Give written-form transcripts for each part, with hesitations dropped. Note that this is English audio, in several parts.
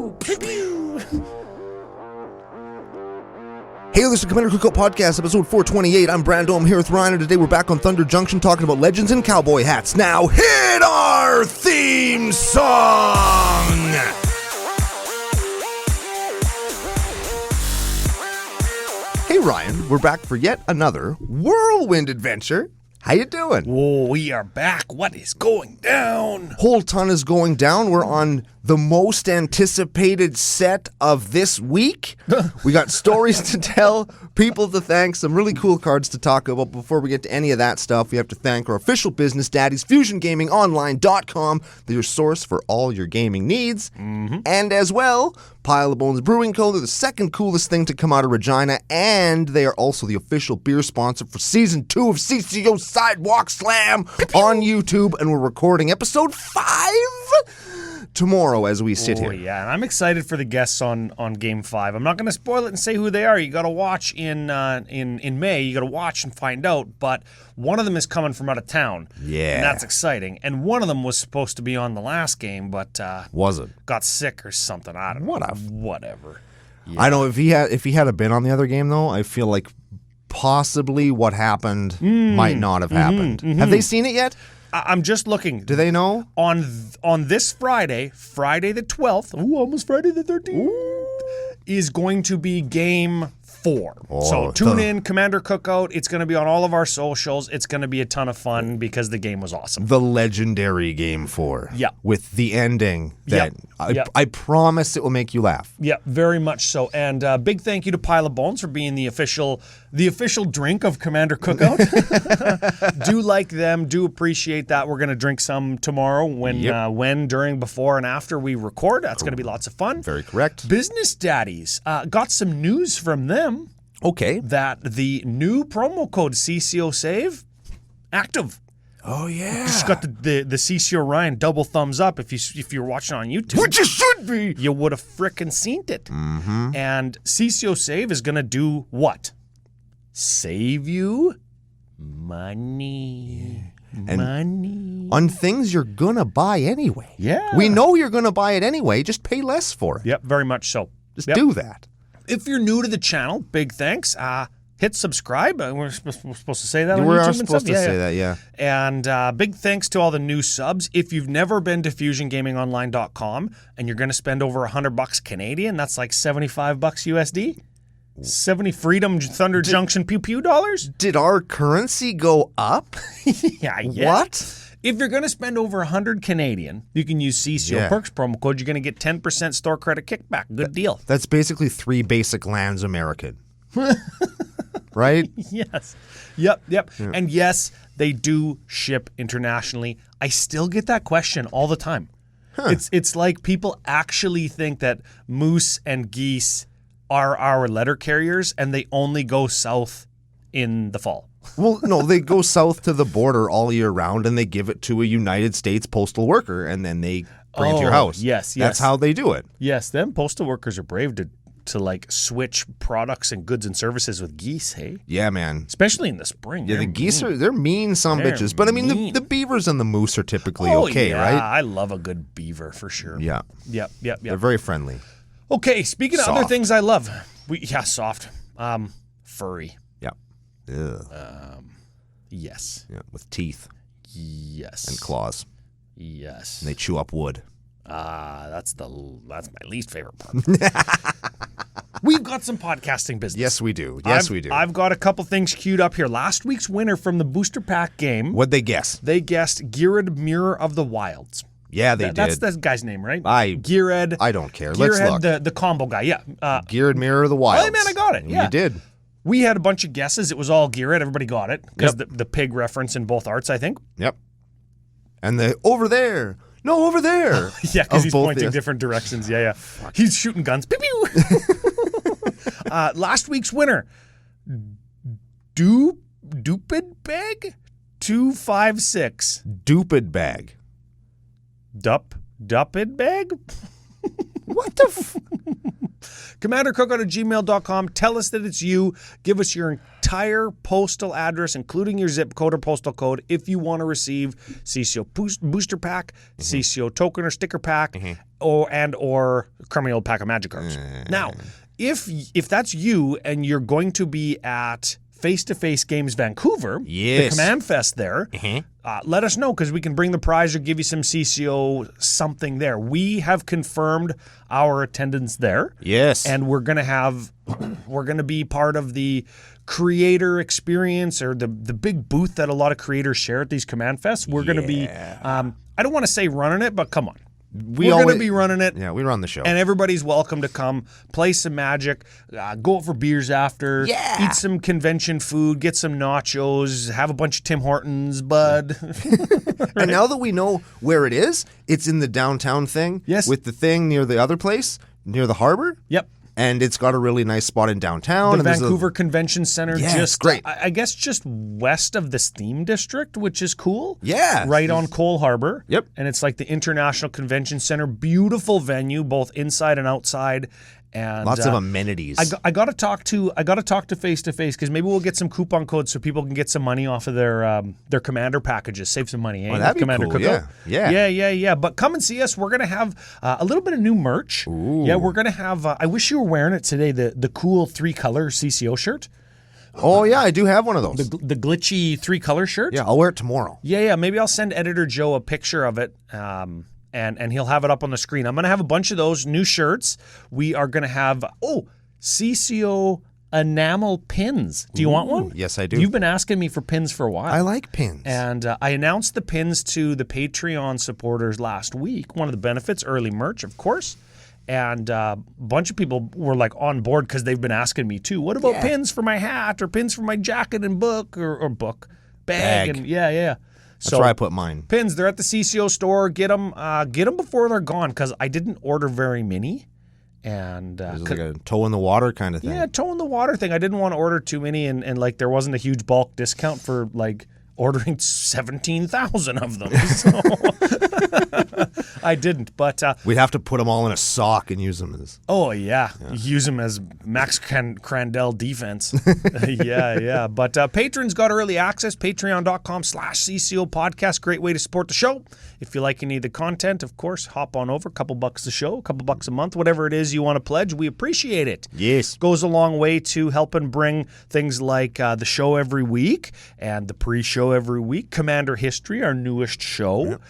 pew, pew, pew. Hey, this is the Commander Cookout Podcast, episode 428. I'm Brando. I'm here with Ryan, and today we're back on Thunder Junction talking about legends and cowboy hats. Now, hit our theme song! Hey, Ryan, we're back for yet another whirlwind adventure. How you doing? Whoa, we are back. What is going down? Whole ton is going down. We're on the most anticipated set of this week. We got stories to tell, people to thank, some really cool cards to talk about. Before we get to any of that stuff, we have to thank our official business daddies, FusionGamingOnline.com. They're your source for all your gaming needs. And as well, Pile of Bones Brewing Co. They're the second coolest thing to come out of Regina, and they are also the official beer sponsor for Season 2 of CCO Sidewalk Slam on YouTube, and we're recording Episode 5 tomorrow as we sit here. Yeah, and I'm excited for the guests on Game 5. I'm not going to spoil it and say who they are. You got to watch in May. You got to watch and find out, but one of them is coming from out of town. Yeah. And that's exciting. And one of them was supposed to be on the last game, but Wasn't. got sick or something. I don't know. Whatever. Yeah. I know if he had been on the other game though, I feel like possibly what happened might not have happened. Have they seen it yet? I'm just looking. Do they know? On this Friday the 12th, almost Friday the 13th, is going to be Game 4. So tune in, Commander Cookout. It's going to be on all of our socials. It's going to be a ton of fun because the game was awesome. The legendary Game 4. Yeah. With the ending that I promise it will make you laugh. Yeah, very much so. And big thank you to Pile of Bones for being the official drink of Commander Cookout. Do like them. Do appreciate that. We're going to drink some tomorrow when, during, before, and after we record. That's going to be lots of fun. Very correct. Business Daddies. Got some news from them. Okay. That the new promo code CCO Save, active. Oh, yeah. Just got the CCO Ryan double thumbs up if you're watching on YouTube. Which you should be. You would have frickin' seen it. And CCO Save is going to do what? Save you money. And money. On things you're going to buy anyway. Yeah. We know you're going to buy it anyway. Just pay less for it. Yep, very much so. Just do that. If you're new to the channel, big thanks. Hit subscribe. We're supposed to say that on We YouTube are supposed to say that, yeah. And big thanks to all the new subs. If you've never been to FusionGamingOnline.com and you're going to spend over $100 Canadian, that's like $75 USD. 70 Freedom Thunder Junction pew pew dollars. Did our currency go up? Yeah. What? If you're going to spend over 100 Canadian, you can use CCO Perks promo code. You're going to get 10% store credit kickback. Good deal. That's basically 3 basic lands American. Right? Yes. Yep. Yeah. And yes, they do ship internationally. I still get that question all the time. It's like people actually think that moose and geese are our letter carriers and they only go south in the fall. Well, no, they go south to the border all year round and they give it to a United States postal worker and then they bring it to your house. Yes. That's how they do it. Yes, them postal workers are brave to like switch products and goods and services with geese, hey? Yeah, man. Especially in the spring. Yeah, the geese they're mean bitches. But I mean, the beavers and the moose are typically okay, right? I love a good beaver for sure. Yeah. Yep. They're very friendly. Okay, speaking of other things I love. Soft. Furry. Yeah. Yes. Yeah, with teeth. Yes. And claws. Yes. And they chew up wood. That's my least favorite part. We've got some podcasting business. Yes, we do. I've got a couple things queued up here. Last week's winner from the Booster Pack game. What'd they guess? They guessed Geared Mirror of the Wilds. Yeah, they did. That's the guy's name, right? Geared. I don't care. Let's look. The combo guy, yeah. Geared Mirror of the Wilds. Oh, man, I got it. Yeah. You did. We had a bunch of guesses. It was all Geared. Everybody got it. Because the pig reference in both arts, I think. Yep. And the over there. No, over there. Yeah, because he's pointing different directions. Yeah. He's shooting guns. Pew, pew. Last week's winner, Dupid Bag 256. Dupid Bag. Dupid Bag? What the CommanderCookout@gmail.com. Tell us that it's you. Give us your entire postal address, including your zip code or postal code, if you want to receive CCO booster pack, CCO token or sticker pack, or crummy old pack of magic cards. Now, if that's you and you're going to be at Face-to-Face Games Vancouver, the Command Fest there, let us know because we can bring the prize or give you some CCO something there. We have confirmed our attendance there. Yes. And we're going to be part of the creator experience or the big booth that a lot of creators share at these Command Fests. We're going to be, I don't want to say running it, but come on. We're going to be running it. Yeah, we run the show. And everybody's welcome to come, play some Magic, go out for beers after, eat some convention food, get some nachos, have a bunch of Tim Hortons, bud. Right? And now that we know where it is, it's in the downtown thing. Yes. With the thing near the other place, near the harbor. Yep. And it's got a really nice spot in downtown. The Vancouver Convention Center, it's great. I guess just west of the Steam District, which is cool. Yeah. Right on Cole Harbor. Yep. And it's like the International Convention Center. Beautiful venue, both inside and outside. And lots of amenities. I got to talk to Face-to-Face because maybe we'll get some coupon codes so people can get some money off of their Commander packages, save some money. Oh, that'd be Commander cool. Cookout. Yeah. But come and see us. We're gonna have a little bit of new merch. Ooh. Yeah, we're gonna have. I wish you were wearing it today. The cool 3-color CCO shirt. Oh yeah, I do have one of those. The glitchy 3-color shirt. Yeah, I'll wear it tomorrow. Yeah. Maybe I'll send Editor Joe a picture of it. And he'll have it up on the screen. I'm going to have a bunch of those new shirts. We are going to have, CCO enamel pins. Do you want one? Yes, I do. You've been asking me for pins for a while. I like pins. And I announced the pins to the Patreon supporters last week. One of the benefits, early merch, of course. And a bunch of people were like on board because they've been asking me too. What about pins for my hat or pins for my jacket and book or book bag? And yeah. That's where I put mine. Pins, they're at the CCO store. Get them before they're gone because I didn't order very many. And it was like a toe in the water kind of thing. Yeah, toe in the water thing. I didn't want to order too many and like there wasn't a huge bulk discount for like ordering 17,000 of them. So I didn't, but we'd have to put them all in a sock and use them as. Oh yeah. Use them as Max Crandell defense. Yeah. But patrons got early access. Patreon.com/CCO Podcast. Great way to support the show. If you like any of the content, of course, hop on over. A couple bucks a show, a couple bucks a month, whatever it is you want to pledge. We appreciate it. Yes, goes a long way to helping bring things like the show every week and the pre-show every week. Commander History, our newest show. Yep.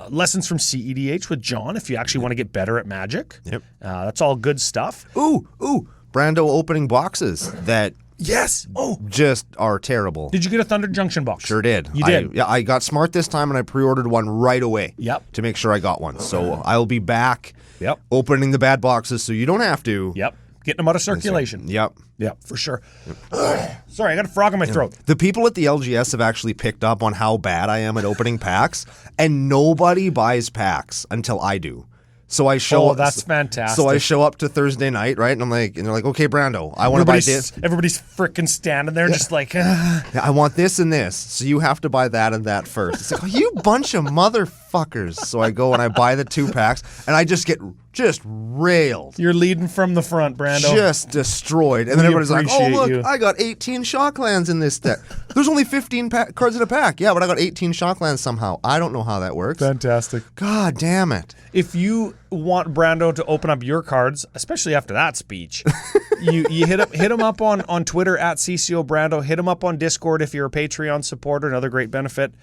Lessons from CEDH with John if you actually want to get better at Magic. Yep. That's all good stuff. Ooh. Brando opening boxes that just are terrible. Did you get a Thunder Junction box? Sure did. You did? I got smart this time and I pre-ordered one right away. Yep. To make sure I got one. So I'll be back opening the bad boxes so you don't have to. Yep. Getting them out of circulation. Yep, for sure. Sorry, I got a frog in my throat. The people at the LGS have actually picked up on how bad I am at opening packs, and nobody buys packs until I do. So I show up. That's fantastic. So I show up to Thursday night, right? And they're like, okay, Brando, I want to buy this. Everybody's freaking standing there just like, I want this and this. So you have to buy that and that first. It's like, oh, you bunch of motherfuckers. So I go and I buy the 2 packs, and I just get railed. You're leading from the front, Brando. Just destroyed. And then everybody's like, oh, look, you. I got 18 Shocklands in this deck. There's only 15 cards in a pack. Yeah, but I got 18 Shocklands somehow. I don't know how that works. Fantastic. God damn it. If you want Brando to open up your cards, especially after that speech, you hit him up on Twitter at CCO Brando. Hit him up on Discord if you're a Patreon supporter, another great benefit.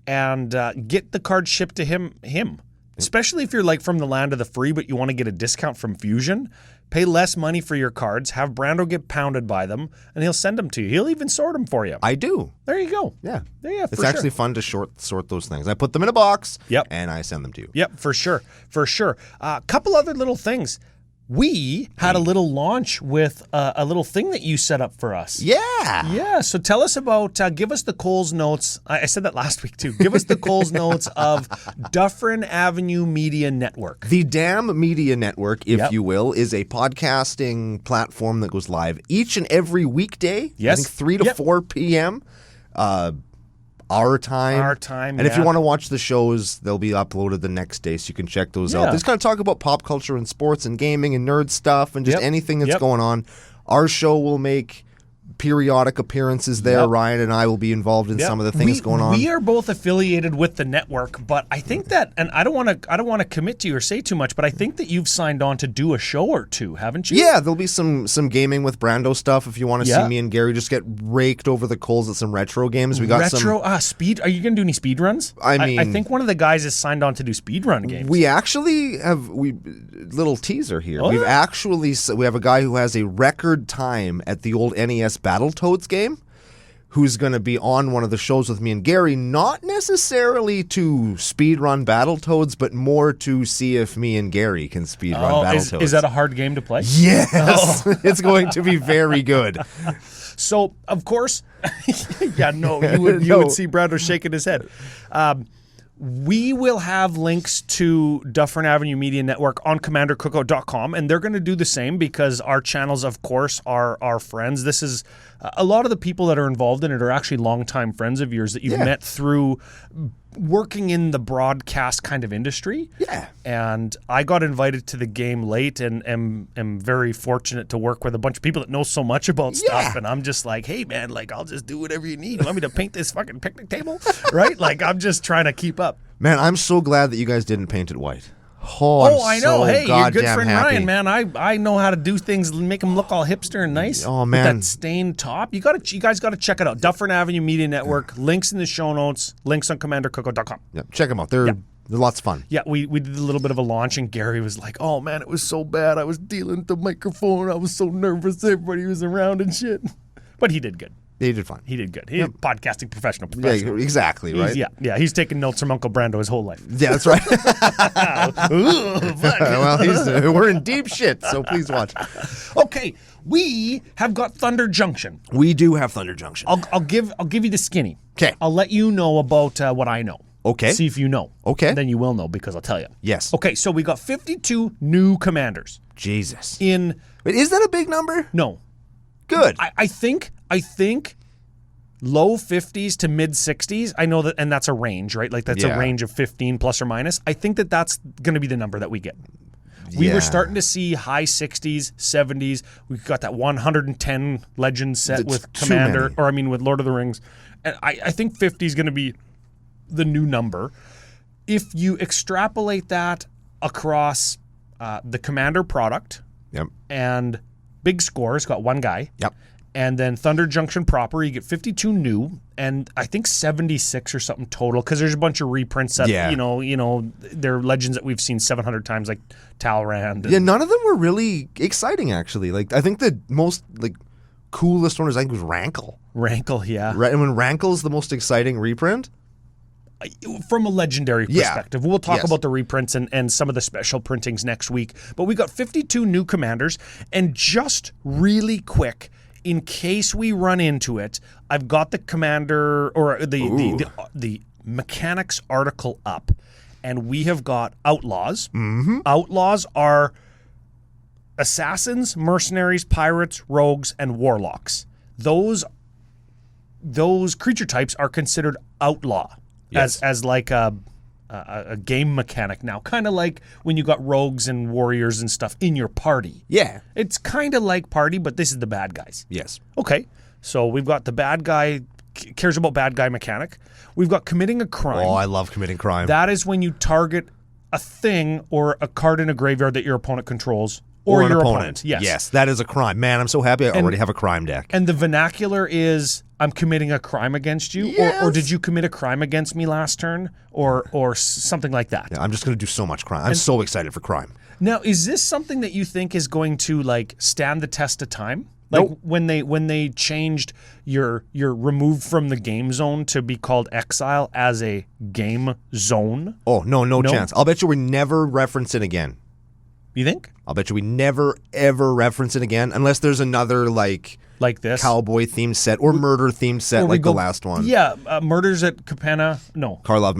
And get the card shipped to him. Especially if you're like from the land of the free, but you want to get a discount from Fusion. Pay less money for your cards. Have Brando get pounded by them, and he'll send them to you. He'll even sort them for you. I do. There you go. Yeah. It's actually fun to sort those things. I put them in a box, and I send them to you. Yep, for sure. A couple other little things. We had a little launch with a little thing that you set up for us. Yeah. So tell us about, give us the Coles Notes. I said that last week too. Give us the Coles Notes of Dufferin Avenue Media Network. The DAM Media Network, if you will, is a podcasting platform that goes live each and every weekday. Yes. I think 3 to 4 p.m. our time. Our time, And if you want to watch the shows, they'll be uploaded the next day, so you can check those out. They just kind of talk about pop culture and sports and gaming and nerd stuff and just anything that's going on. Our show will make periodic appearances there. Ryan and I will be involved in some of the things going on. We are both affiliated with the network, but I think that, and I don't want to commit to you or say too much, but I think that you've signed on to do a show or two, haven't you? Yeah, there'll be some gaming with Brando stuff if you want to see me and Gary just get raked over the coals at some retro games. We got speed. Are you going to do any speed runs? I think one of the guys is signed on to do speed run games. We actually have little teaser here. We have a guy who has a record time at the old NES Battletoads game, who's going to be on one of the shows with me and Gary, not necessarily to speedrun Battletoads, but more to see if me and Gary can speedrun Battletoads. Is that a hard game to play? Yes. It's going to be very good. So, of course, you would see Brando shaking his head. We will have links to Dufferin Avenue Media Network on CommanderCookout.com, and they're going to do the same because our channels, of course, are our friends. This is a lot of the people that are involved in it are actually longtime friends of yours that you've met through working in the broadcast kind of industry. Yeah. And I got invited to the game late and am very fortunate to work with a bunch of people that know so much about stuff. And I'm just like, hey, man, like, I'll just do whatever you need. You want me to paint this fucking picnic table? Right? Like, I'm just trying to keep up. Man, I'm so glad that you guys didn't paint it white. I know. Hey, your good friend Ryan, man. I know how to do things, make them look all hipster and nice. Oh, man. With that stained top. You guys got to check it out. Dufferin Avenue Media Network. Links in the show notes. Links on CommanderCookout.com. Yeah, check them out. They're lots of fun. Yeah, we did a little bit of a launch, and Gary was like, oh, man, it was so bad. I was dealing with the microphone. I was so nervous. Everybody was around and shit. But he did good. He did fine. He did good. He's a podcasting professional. Yeah, exactly, right? He's taken notes from Uncle Brando his whole life. Yeah, that's right. Well, we're in deep shit, so please watch. Okay, we have got Thunder Junction. We do have Thunder Junction. I'll give you the skinny. Okay. I'll let you know about what I know. Okay. See if you know. Okay. Then you will know because I'll tell you. Yes. Okay, so we got 52 new commanders. Jesus. Wait, is that a big number? No. Good. I think low 50s to mid 60s. I know that, and that's a range, right? Like that's a range of 15 plus or minus. I think that's going to be the number that we get. We were starting to see high 60s, 70s. We've got that 110 Legends set with Commander, with Lord of the Rings. And I think 50 is going to be the new number. If you extrapolate that across the Commander product, and Big Score's got one guy. Yep. And then Thunder Junction proper, you get 52 new, and I think 76 or something total, because there's a bunch of reprints that, they're Legends that we've seen 700 times, like Talrand. Yeah, none of them were really exciting, actually. Like, I think the most, coolest one was Rankle. Rankle, yeah. Right, and when Rankle's the most exciting reprint? From a legendary perspective. We'll talk about the reprints and some of the special printings next week. But we got 52 new commanders, and just really quick, in case we run into it, I've got the commander or the mechanics article up, and we have got Outlaws. Mm-hmm. Outlaws are assassins, mercenaries, pirates, rogues, and warlocks. Those creature types are considered outlaw. Yes. As like a game mechanic now, kind of like when you got rogues and warriors and stuff in your party. Yeah. It's kind of like party, but this is the bad guys. Yes. Okay, so we've got the bad guy, cares about bad guy mechanic. We've got committing a crime. Oh, I love committing crime. That is when you target a thing or a card in a graveyard that your opponent controls. Or your opponent. Yes, that is a crime. Man, I'm so happy I already have a crime deck. And the vernacular is, I'm committing a crime against you, yes. or did you commit a crime against me last turn, or something like that. Yeah, I'm just going to do so much crime. I'm so excited for crime. Now, is this something that you think is going to stand the test of time? Like nope. when they changed your removed from the game zone to be called exile as a game zone? Oh, no chance. I'll bet you we never reference it again. You think? I'll bet you we never, ever reference it again unless there's another, like this cowboy-themed set or murder-themed set like the last one. Yeah, Murders at Capenna. No. Karlov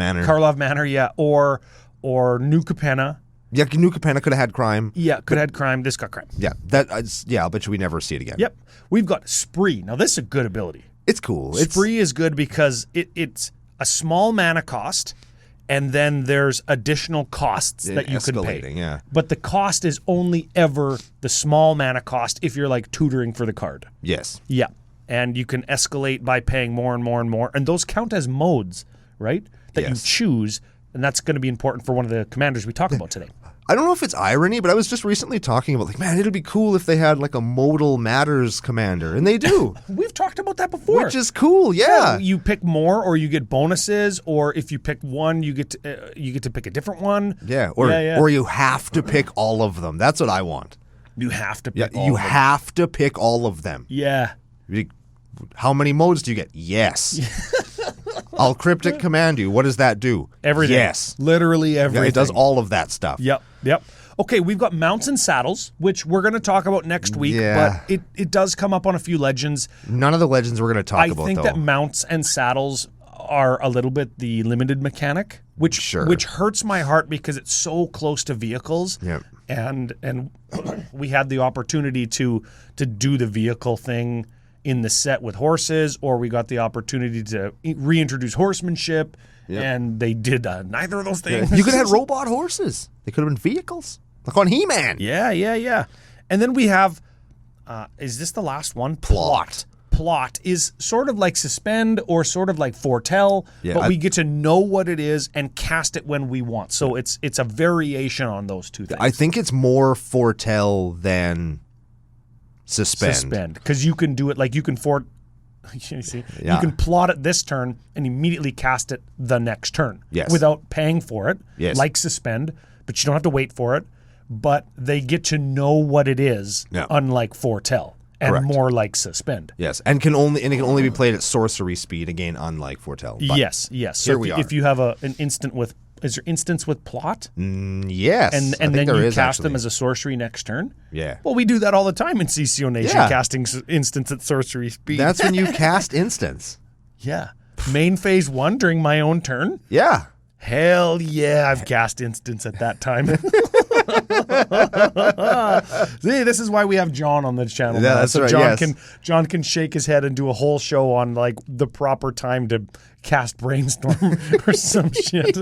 Manor, yeah. Or New Capenna. Yeah, New Capenna could have had crime. Yeah, could have had crime. This got crime. Yeah, I'll bet you we never see it again. Yep. We've got Spree. Now, this is a good ability. It's cool. Spree is good because it's a small mana cost, and then there's additional costs that you can pay. Yeah. But the cost is only ever the small mana cost if you're like tutoring for the card. Yes. Yeah. And you can escalate by paying more and more and more. And those count as modes, right? That you choose. And that's going to be important for one of the commanders we talk about today. I don't know if it's irony, but I was just recently talking about, like, man, it'd be cool if they had like a modal matters commander, and they do. We've talked about that before. Which is cool, yeah. You pick more, or you get bonuses, or if you pick one, you get to pick a different one. Yeah, or you have to pick all of them. That's what I want. You have to pick all you of them. have to pick all of them. Yeah. How many modes do you get? Yes. I'll cryptic command you. What does that do? Everything. Yes. Literally everything. Yeah, it does all of that stuff. Yep. Okay, we've got mounts and saddles, which we're going to talk about next week, Yeah. but it does come up on a few legends. None of the legends we're going to talk about, though. I think that mounts and saddles are a little bit the limited mechanic, which hurts my heart because it's so close to vehicles. Yep. And we had the opportunity to do the vehicle thing in the set with horses, or we got the opportunity to reintroduce horsemanship, and they did neither of those things. You could have robot horses. They could have been vehicles. Like on He-Man. Yeah. And then we have, is this the last one? Plot. Plot is sort of like suspend or sort of like foretell, but we get to know what it is and cast it when we want. So it's a variation on those two things. I think it's more foretell than suspend. Because you can do it like you can you can plot it this turn and immediately cast it the next turn without paying for it, like suspend, but you don't have to wait for it. But they get to know what it is, unlike foretell. And more like suspend. Yes, and it can only be played at sorcery speed, again, unlike foretell. But yes. So if you have an instant with, is there instance with plot? Yes. And then you cast them as a sorcery next turn? Yeah. Well, we do that all the time in CCO Nation, casting instance at sorcery speed. That's when you cast instance. Yeah. Main phase 1 during my own turn? Yeah. Hell yeah, I've cast instance at that time. See, this is why we have John on the channel. Yeah, that's right. John can shake his head and do a whole show on like the proper time to cast brainstorm or some shit.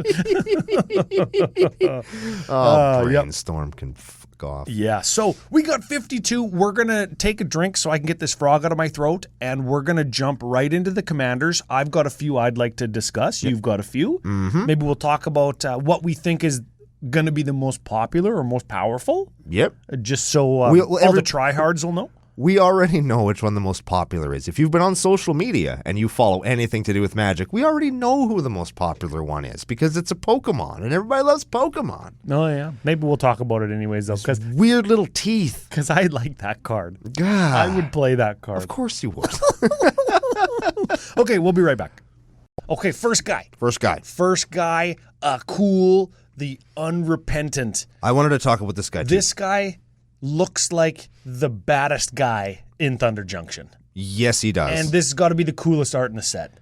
Brainstorm can fuck off. Yeah, so we got 52. We're going to take a drink so I can get this frog out of my throat, and we're going to jump right into the commanders. I've got a few I'd like to discuss. You've got a few. Mm-hmm. Maybe we'll talk about what we think is going to be the most popular or most powerful. Yep. Just so all the tryhards will know. We already know which one the most popular is. If you've been on social media and you follow anything to do with Magic, we already know who the most popular one is because it's a Pokemon and everybody loves Pokemon. Oh, yeah. Maybe we'll talk about it anyways, though. Because weird little teeth. Because I like that card. God. I would play that card. Of course you would. Okay, we'll be right back. Okay, first guy, cool, the unrepentant. I wanted to talk about this guy, too. This guy looks like the baddest guy in Thunder Junction. Yes, he does. And this has got to be the coolest art in the set.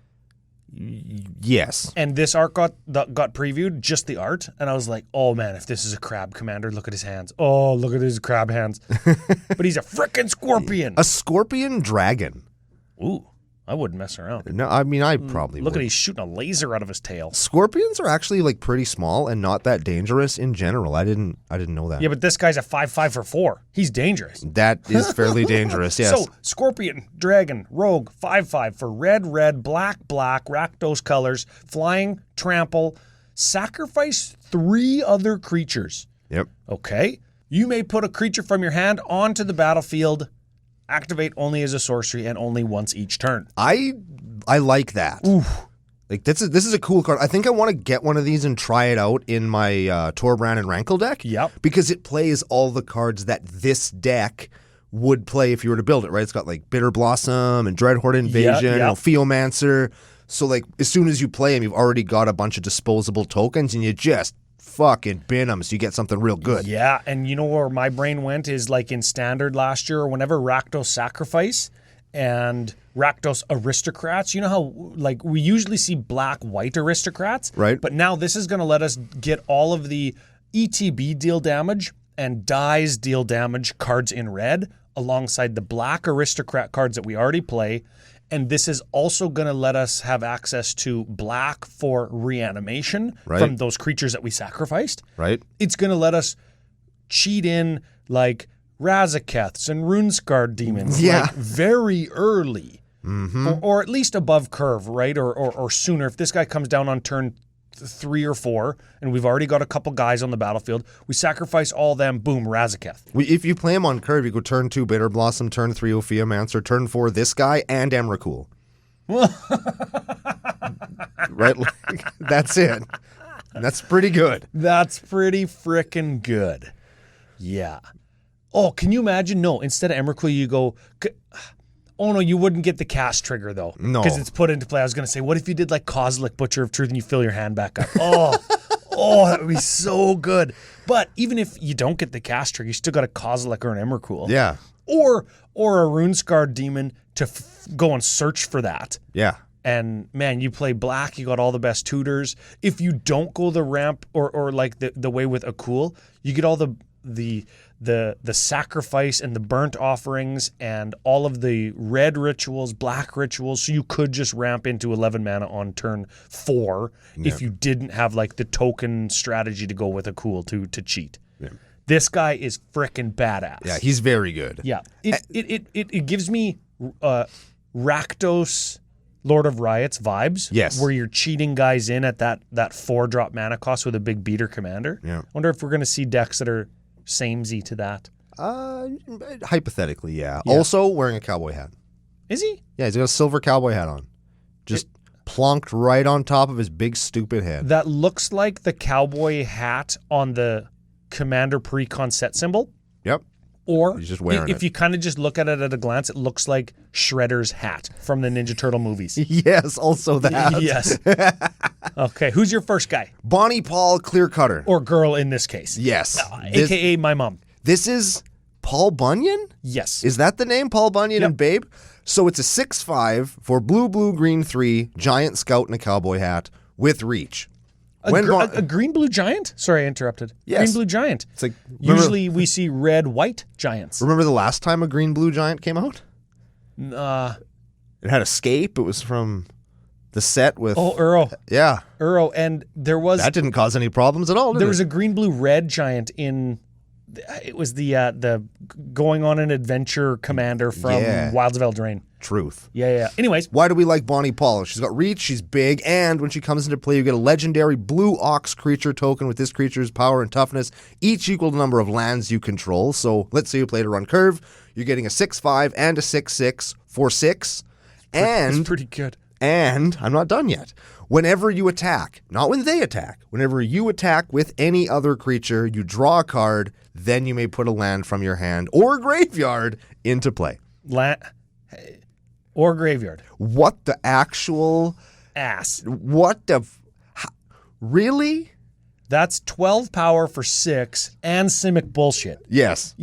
Yes. And this art got previewed, just the art, and I was like, oh man, if this is a crab commander, look at his hands. Oh, look at his crab hands. But he's a frickin' scorpion. A scorpion dragon. Ooh. I wouldn't mess around. No, I mean, I probably Look would. at he's shooting a laser out of his tail. Scorpions are actually like pretty small and not that dangerous in general. I didn't know that. Yeah, but this guy's a 5/5 for 4. He's dangerous. That is fairly dangerous, yes. So, Scorpion, Dragon, Rogue, 5/5 for red, black, Rakdos colors, flying, trample, sacrifice 3 other creatures. Yep. Okay. You may put a creature from your hand onto the battlefield. Activate only as a sorcery and only once each turn. I like that. Oof. Like this is a cool card. I think I want to get one of these and try it out in my Torbrand and Rankle deck. Yep. Because it plays all the cards that this deck would play if you were to build it, right? It's got like Bitter Blossom and Dreadhorde Invasion, Theomancer. So like as soon as you play them, you've already got a bunch of disposable tokens and you just fucking bin them so you get something real good. Yeah, and you know where my brain went is like in Standard last year or whenever Rakdos Sacrifice and Rakdos Aristocrats. You know how like we usually see black-white aristocrats? Right. But now this is going to let us get all of the ETB deal damage and dies deal damage cards in red alongside the black aristocrat cards that we already play. And this is also going to let us have access to black for reanimation Right. from those creatures that we sacrificed. Right. It's going to let us cheat in like Razakeths and Runescarred demons Yeah. like very early. Or at least above curve, right? Or sooner. If this guy comes down on turn 3 or 4, and we've already got a couple guys on the battlefield, we sacrifice all them, boom, Razaketh. If you play him on curve, you go turn 2 Bitter Blossom, turn 3 Ophiomancer, turn 4 this guy, and Emrakul. Right? That's it. That's pretty good. That's pretty frickin' good. Yeah. Oh, can you imagine? No, instead of Emrakul, you go... Oh, no, you wouldn't get the cast trigger, though. No. Because it's put into play. I was going to say, what if you did like Kozilek, Butcher of Truth, and you fill your hand back up? Oh, that would be so good. But even if you don't get the cast trigger, you still got a Kozilek or an Emrakul. Yeah. Or a Runescarred demon to go and search for that. Yeah. And man, you play black, you got all the best tutors. If you don't go the ramp or like the way with Akul, you get all the sacrifice and the burnt offerings and all of the red rituals, black rituals. So you could just ramp into 11 mana on turn 4 if you didn't have like the token strategy to go with Akul to cheat. Yeah. This guy is frickin' badass. Yeah, he's very good. Yeah. It gives me Rakdos Lord of Riots vibes. Yes. Where you're cheating guys in at that 4-drop mana cost with a big beater commander. Yeah. I wonder if we're going to see decks that are samey to that. Hypothetically, yeah. Also wearing a cowboy hat. Is he? Yeah, he's got a silver cowboy hat on. Just plonked right on top of his big stupid head. That looks like the cowboy hat on the Commander Precon set symbol. Yep. Or He's just wearing if it. you kind of just look at it at a glance, it looks like Shredder's hat from the Ninja Turtle movies. Yes, also that. Yes. Okay, who's your first guy? Bonnie Paul Clear Cutter. Or girl in this case? Yes. AKA my mom. This is Paul Bunyan? Yes. Is that the name? Paul Bunyan Yep. and Babe? So it's a 6/5 for blue, green 3, giant scout and a cowboy hat with reach. A green-blue giant? Sorry, I interrupted. Yes. Green-blue giant. It's like Usually we see red-white giants. Remember the last time a green-blue giant came out? It had Escape. It was from the set with... Oh, Uro. Yeah. Uro. And there was... That didn't cause any problems at all, did There it? was a green-blue-red giant in... It was the going on an adventure commander from Wilds of Eldraine. Truth. Yeah. Anyways. Why do we like Bonnie Paul? She's got reach, she's big, and when she comes into play, you get a legendary blue ox creature token with this creature's power and toughness, each equal to the number of lands you control. So let's say you played her on curve, you're getting a 6/5 and a 6/6 for 6. And That's pretty good. And I'm not done yet. Whenever you attack, not when they attack, whenever you attack with any other creature, you draw a card, then you may put a land from your hand or graveyard into play. Or graveyard. What the actual... Ass. What the... Really? That's 12 power for 6 and Simic bullshit. Yes.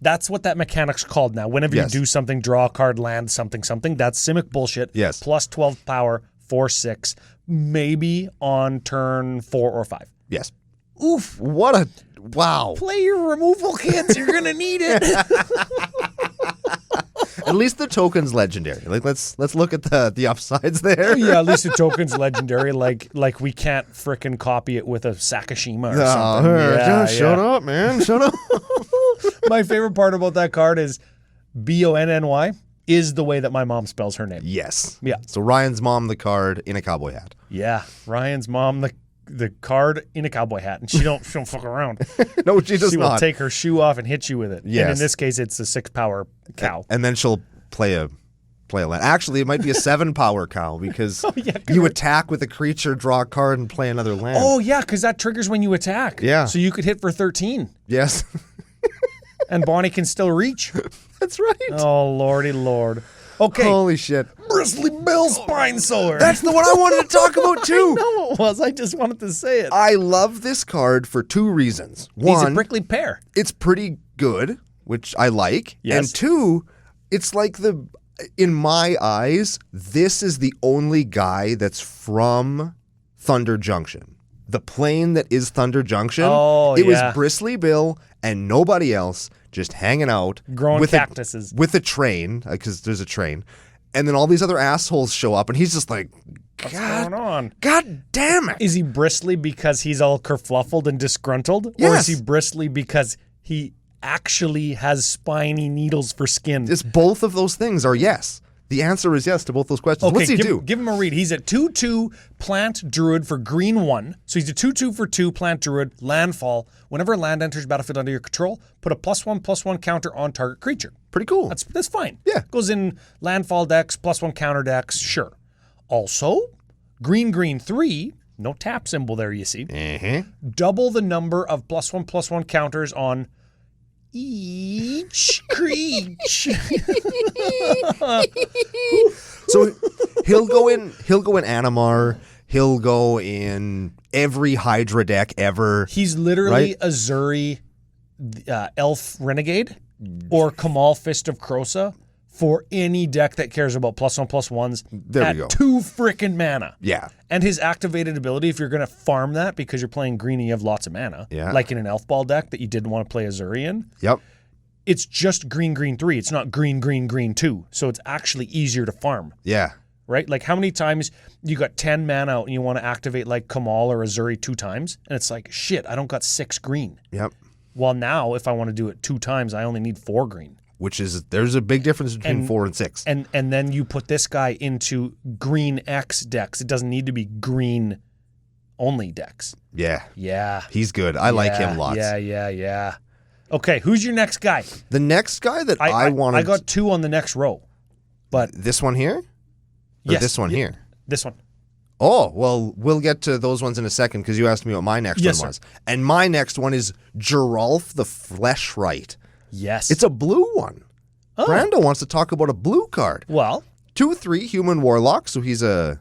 That's what that mechanic's called now. Whenever Yes. you do something, draw a card, land something, that's Simic bullshit. Yes. Plus 12 power for 6, maybe on turn 4 or 5. Yes. Oof. What a... Wow. Play your removal, kids. You're going to need it. At least the token's legendary. Like let's look at the upsides there. Yeah, at least the token's legendary. Like we can't frickin' copy it with a Sakashima or something. Shut up, man. Shut up. My favorite part about that card is Bonny is the way that my mom spells her name. Yes. Yeah. So Ryan's mom the card in a cowboy hat. Yeah, Ryan's mom the card in a cowboy hat, and she don't fuck around. No, she does She not. will take her shoe off and hit you with it. Yes. And in this case, it's a 6 power cow. And then she'll play a land. Actually, it might be a 7 power cow because you attack with a creature, draw a card, and play another land. Oh yeah, because that triggers when you attack. Yeah. So you could hit for 13, Yes. and Bonnie can still reach. That's right. Oh lordy lord. Okay. Holy shit. Bristly Bill Spinesower. That's the one I wanted to talk about too. No, it was. I just wanted to say it. I love this card for 2 reasons. One, He's a prickly pear. it's pretty good, which I like. Yes. And 2, it's like in my eyes, this is the only guy that's from Thunder Junction. The plane that is Thunder Junction. Oh, it yeah. was Bristly Bill and nobody else just hanging out. Growing with cactuses. with a train, because there's a train. And then all these other assholes show up, and he's just like, What's going on? God damn it. Is he bristly because he's all kerfluffled and disgruntled? Yes. Or is he bristly because he actually has spiny needles for skin? It's both of those things are yes. The answer is yes to both those questions. Okay, What's he do? Give him a read. He's a 2/2 plant druid for green 1. So he's a 2/2 for 2 plant druid, landfall. Whenever a land enters battlefield under your control, put a +1/+1 counter on target creature. Pretty cool. That's fine. Yeah. Goes in landfall decks, +1 counter decks, sure. Also, green 3, no tap symbol there, you see. Double the number of +1/+1 counters on each creature. So he'll go in Animar, he'll go in every Hydra deck ever. He's literally a Zuri Elf Renegade or Kamal Fist of Krosa for any deck that cares about +1/+1s There we go. 2 frickin' mana. Yeah. And his activated ability, if you're going to farm that because you're playing green and you have lots of mana, like in an Elf Ball deck that you didn't want to play a Zuri in, Yep. it's just green 3. It's not green 2. So it's actually easier to farm, Yeah. right? Like how many times you got 10 mana out and you want to activate like Kamal or a Zuri 2 times? And it's like, shit, I don't got 6 green. Yep. Well, now if I want to do it 2 times, I only need 4 green. There's a big difference between 4 and 6. And then you put this guy into green X decks. It doesn't need to be green only decks. Yeah. Yeah. He's good. I like him lots. Yeah. Okay, who's your next guy? The next guy that I wanted... I got 2 on the next row. But this one here? Or yes, this one here? This one. Oh, well, we'll get to those ones in a second because you asked me what my next one was. And my next one is Geralf the Fleshwright. Yes. It's a blue one. Oh. Brando wants to talk about a blue card. Well. 2/3 human warlock, so he's a...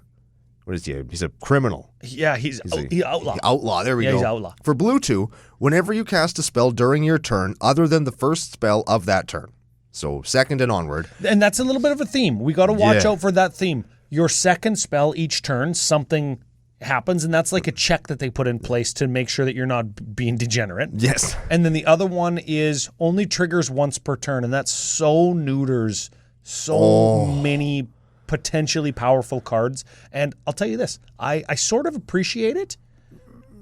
What is he? He's a criminal. Yeah, he's outlaw. Outlaw, there we go. He's outlaw. For blue 2, whenever you cast a spell during your turn other than the first spell of that turn, so second and onward. And that's a little bit of a theme. We got to watch out for that theme. Your second spell each turn, something happens, and that's like a check that they put in place to make sure that you're not being degenerate. Yes. And then the other one is only triggers once per turn, and that's so neuters so many potentially powerful cards. And I'll tell you this, I sort of appreciate it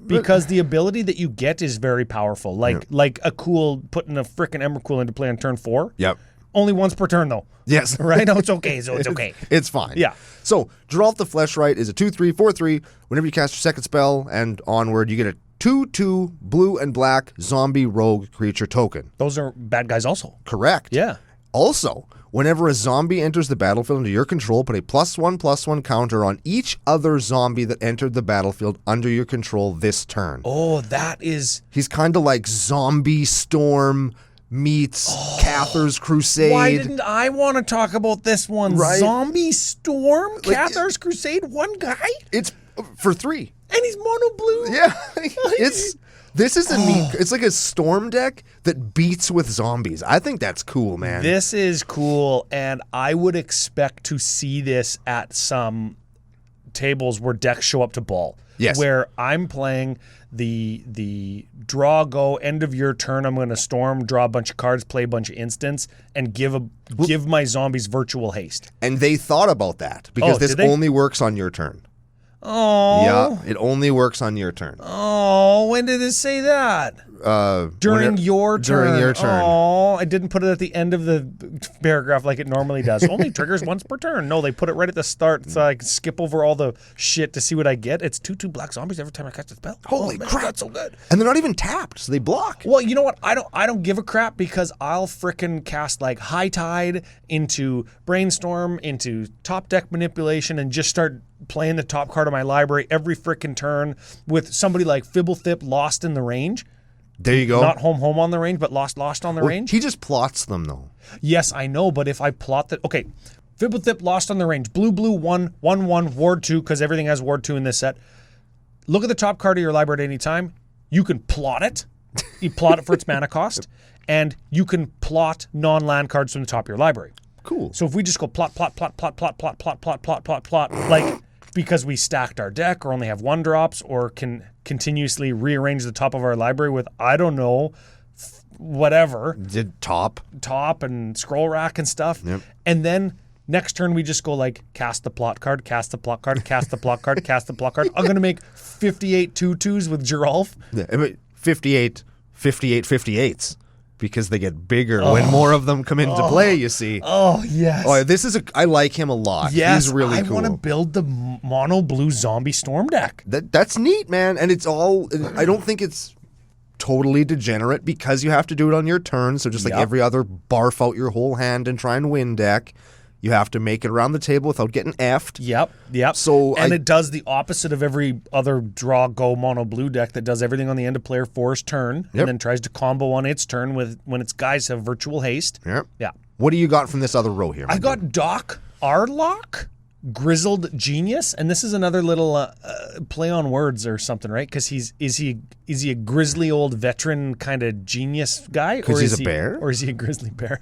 because the ability that you get is very powerful. Like a cool putting a frickin' Emrakul into play on turn 4. Yep. Only once per turn though. Yes. Right? No, it's okay. So it's okay. It's fine. Yeah. So Geralf the Fleshwright is a 2/3, 4/3. Whenever you cast your second spell and onward, you get a 2/2 blue and black zombie rogue creature token. Those are bad guys also. Correct. Yeah. Also, whenever a zombie enters the battlefield under your control, put a +1/+1 counter on each other zombie that entered the battlefield under your control this turn. Oh, that is... He's kind of like Zombie Storm meets Cathar's Crusade. Why didn't I want to talk about this one? Right? Zombie Storm? Cathar's Crusade? One guy? It's for 3. And he's mono blue? Yeah. This is a neat... It's like a storm deck that beats with zombies. I think that's cool, man. This is cool, and I would expect to see this at some tables where decks show up to ball. Yes. Where I'm playing the draw, go, end of your turn, I'm going to storm, draw a bunch of cards, play a bunch of instants, and give my zombies virtual haste. And they thought about that because this only works on your turn. Oh. Yeah, it only works on your turn. Oh, when did it say that? During your turn. During your turn. Oh, I didn't put it at the end of the paragraph like it normally does. Only triggers once per turn. No, they put it right at the start so I can skip over all the shit to see what I get. It's 2/2 black zombies every time I cast a spell. Holy crap. That's so good. And they're not even tapped, so they block. Well, you know what? I don't give a crap because I'll frickin' cast like High Tide into Brainstorm, into top deck manipulation, and just start playing the top card of my library every frickin' turn with somebody like Fibblethip Lost in the Range. There you go. Not home on the range, but lost on the range. He just plots them, though. Yes, I know, but if I plot that... Okay, Fibblethip Lost on the range. Blue, 1/1, Ward 2, because everything has Ward 2 in this set. Look at the top card of your library at any time. You can plot it. You plot it for its mana cost. And you can plot non-land cards from the top of your library. Cool. So if we just go plot, like... because we stacked our deck or only have 1-drops or can continuously rearrange the top of our library with, I don't know, whatever. Did top and scroll rack and stuff. Yep. And then Next turn, we just go like cast the plot card, cast the plot card, cast the plot card, cast the plot card. I'm going to make 58 2/2s with Geralf. Yeah, 58 58s. Because they get bigger when more of them come into play, you see. Oh, yes. Oh, I like him a lot. Yes, he's really cool. I want to build the mono blue zombie storm deck. That's neat, man. And it's all, I don't think it's totally degenerate because you have to do it on your turn. So just like every other barf out your whole hand and try and win deck, you have to make it around the table without getting effed. Yep. So it does the opposite of every other draw go mono blue deck that does everything on the end of player 4's turn and then tries to combo on its turn when its guys have virtual haste. Yep. Yeah. What do you got from this other row here? I got Doc Arlock, Grizzled Genius, and this is another little play on words or something, right? Because is he a grizzly old veteran kind of genius guy, because he's a bear, or is he a grizzly bear?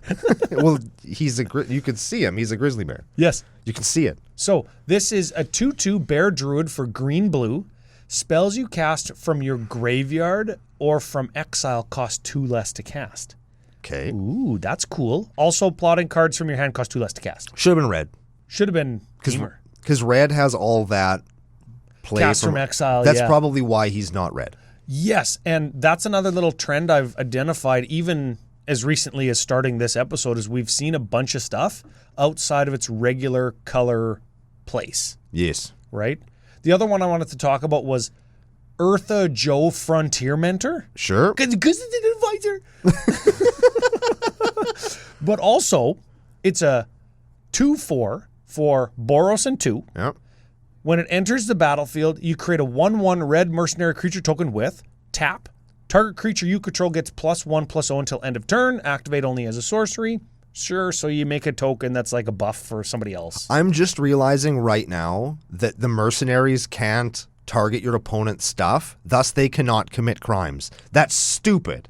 Well, you could see him. He's a grizzly bear. Yes, you can see it. So this is a 2/2 bear druid for green blue. Spells you cast from your graveyard or from exile cost 2 less to cast. Okay. Ooh, that's cool. Also, plotting cards from your hand cost 2 less to cast. Should have been red. Should have been gamer. Because red has all that play cast from exile. That's probably why he's not red. Yes, and that's another little trend I've identified even as recently as starting this episode is we've seen a bunch of stuff outside of its regular color place. Yes. Right? The other one I wanted to talk about was Eartha Joe Frontier Mentor. Sure. Because it's an advisor. But also, it's a 2/4 for Boros and 2. Yep. When it enters the battlefield, you create a 1/1 red mercenary creature token with tap. Target creature you control gets +1/+0 until end of turn. Activate only as a sorcery. Sure, so you make a token that's like a buff for somebody else. I'm just realizing right now that the mercenaries can't target your opponent's stuff, thus they cannot commit crimes. That's stupid.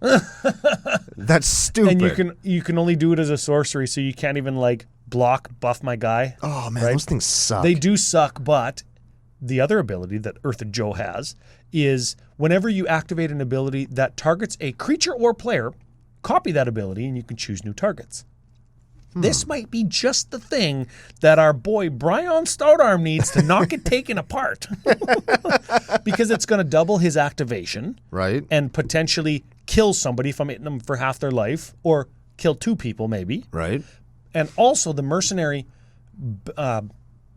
That's stupid. And you can only do it as a sorcery, so you can't even like buff my guy. Oh man, those things suck. They do suck, but the other ability that Eartha Joe has is whenever you activate an ability that targets a creature or player, copy that ability and you can choose new targets. This might be just the thing that our boy Brian Stoutarm needs to not get taken apart. Because it's going to double his activation. Right. And potentially kill somebody if I'm hitting them for half their life, or kill 2 people maybe. Right. And also the mercenary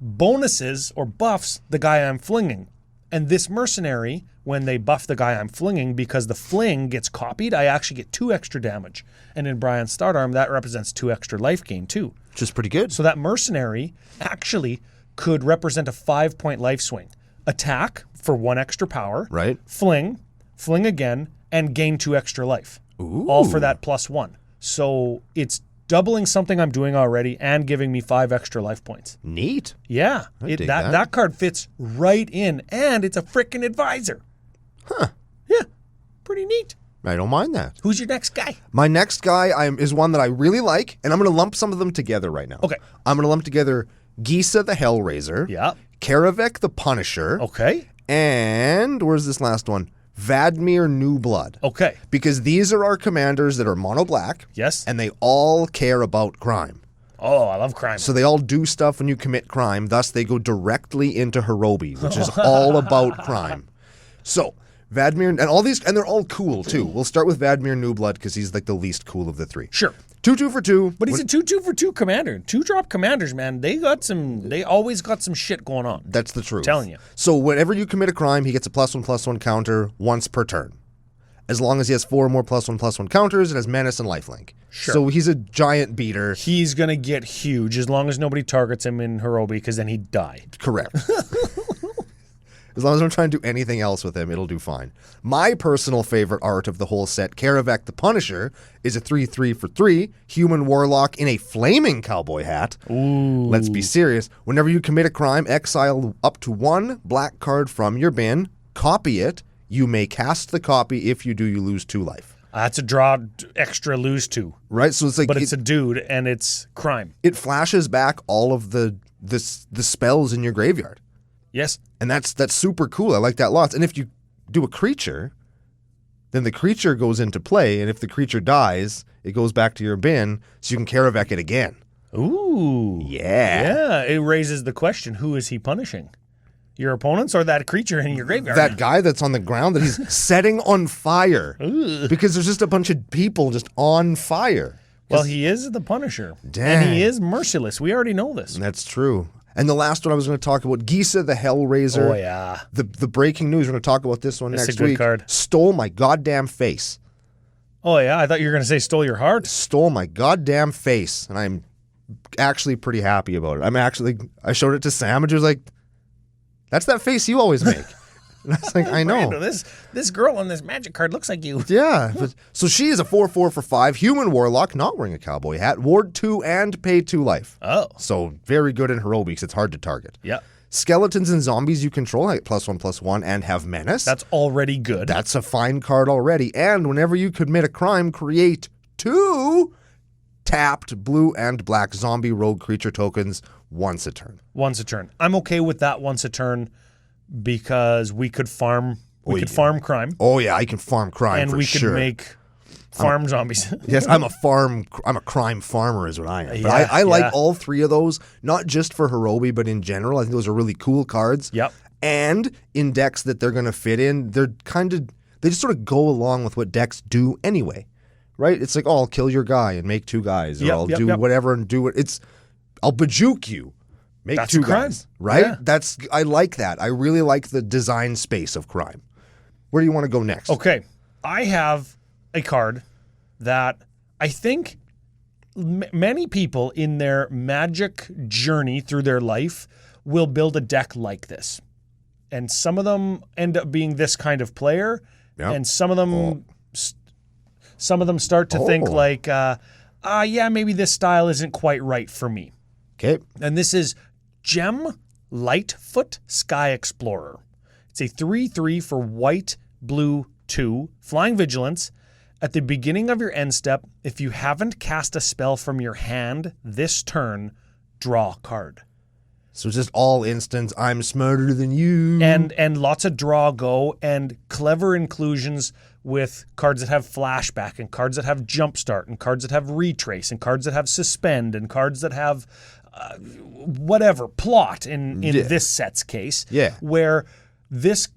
bonuses or buffs the guy I'm flinging. And this mercenary, when they buff the guy I'm flinging, because the fling gets copied, I actually get 2 extra damage. And in Brian's Stoutarm, that represents 2 extra life gain too. Which is pretty good. So that mercenary actually could represent a 5-point life swing. Attack for 1 extra power. Right. Fling again, and gain 2 extra life. Ooh. All for that +1. So it's doubling something I'm doing already and giving me 5 extra life points. Neat. Yeah. That card fits right in, and it's a frickin' advisor. Huh. Yeah. Pretty neat. I don't mind that. Who's your next guy? My next guy is one that I really like, and I'm going to lump some of them together right now. Okay. I'm going to lump together Gisa the Hellraiser. Yeah. Karavek the Punisher. Okay. And where's this last one? Vadmir New Blood. Okay. Because these are our commanders that are mono black. Yes. And they all care about crime. Oh, I love crime. So they all do stuff when you commit crime. Thus, they go directly into Hirobi, which is all about crime. So Vadmir, and all these, and they're all cool too. We'll start with Vadmir New Blood because he's like the least cool of the 3. Sure. 2/2 for 2. But he's a 2/2 for 2 commander. 2-drop commanders, man. They always got some shit going on. That's the truth. I'm telling you. So whenever you commit a crime, he gets a +1/+1 counter once per turn. As long as he has 4 more +1/+1 counters, it has menace and lifelink. Sure. So he's a giant beater. He's going to get huge as long as nobody targets him in Hirobi, because then he'd die. Correct. As long as I don't try and do anything else with him, it'll do fine. My personal favorite art of the whole set, Karavek the Punisher, is a 3/3 for 3 human warlock in a flaming cowboy hat. Ooh. Let's be serious. Whenever you commit a crime, exile up to 1 black card from your bin, copy it. You may cast the copy. If you do, you lose 2 life. That's a draw extra lose 2. Right? So it's like, but it's a dude and it's crime. It flashes back all of the spells in your graveyard. Yes. And that's super cool. I like that lots. And if you do a creature, then the creature goes into play, and if the creature dies, it goes back to your bin, so you can Karavek it again. Ooh. Yeah. Yeah. It raises the question, who is he punishing? Your opponents or that creature in your graveyard? That guy that's on the ground that he's setting on fire. Because there's just a bunch of people just on fire. Well, he is the Punisher. Dang. And he is merciless. We already know this. That's true. And the last one I was going to talk about, Gisa the Hellraiser. Oh, yeah. The breaking news, we're going to talk about this one It's next a good week. card. Stole my goddamn face. Oh, yeah. I thought you were going to say stole your heart. Stole my goddamn face. And I'm actually pretty happy about it. I showed it to Sam and she was like, that's that face you always make. And I was like, I know. Brando, this girl on this magic card looks like you. Yeah. So she is a 4/4 for 5 human warlock, not wearing a cowboy hat, ward 2 and pay 2 life. Oh. So very good in heroics. It's hard to target. Yeah. Skeletons and zombies you control, like +1/+1 and have menace. That's already good. That's a fine card already. And whenever you commit a crime, create 2 tapped blue and black zombie rogue creature tokens once a turn. Once a turn. I'm okay with that once a turn because we could farm farm crime. Oh yeah, I can farm crime and for we sure. could make farm zombies. Yes, I'm a crime farmer is what I am. But Yeah, I like yeah. all 3 of those, not just for Hirobi, but in general. I think those are really cool cards. Yep. And in decks that they're going to fit in, they just sort of go along with what decks do anyway. Right? It's like, oh, I'll kill your guy and make 2 guys. Or Yep, I'll yep, do yep. whatever and do it. I'll bejuke you. Make That's 2 a crime. guys. Right? Yeah. I like that. I really like the design space of crime. Where do you want to go next? Okay. I have a card that I think many people in their magic journey through their life will build a deck like this. And some of them end up being this kind of player. Yep. And some of them start to think like, yeah, maybe this style isn't quite right for me. Okay. And this is Gem Lightfoot Sky Explorer. It's a 3/3 for white, blue, 2, flying vigilance. At the beginning of your end step, if you haven't cast a spell from your hand this turn, draw a card. So just all instants, I'm smarter than you. And lots of draw go and clever inclusions with cards that have flashback and cards that have jumpstart and cards that have retrace and cards that have suspend and cards that have whatever plot in this set's case. Yeah. Where this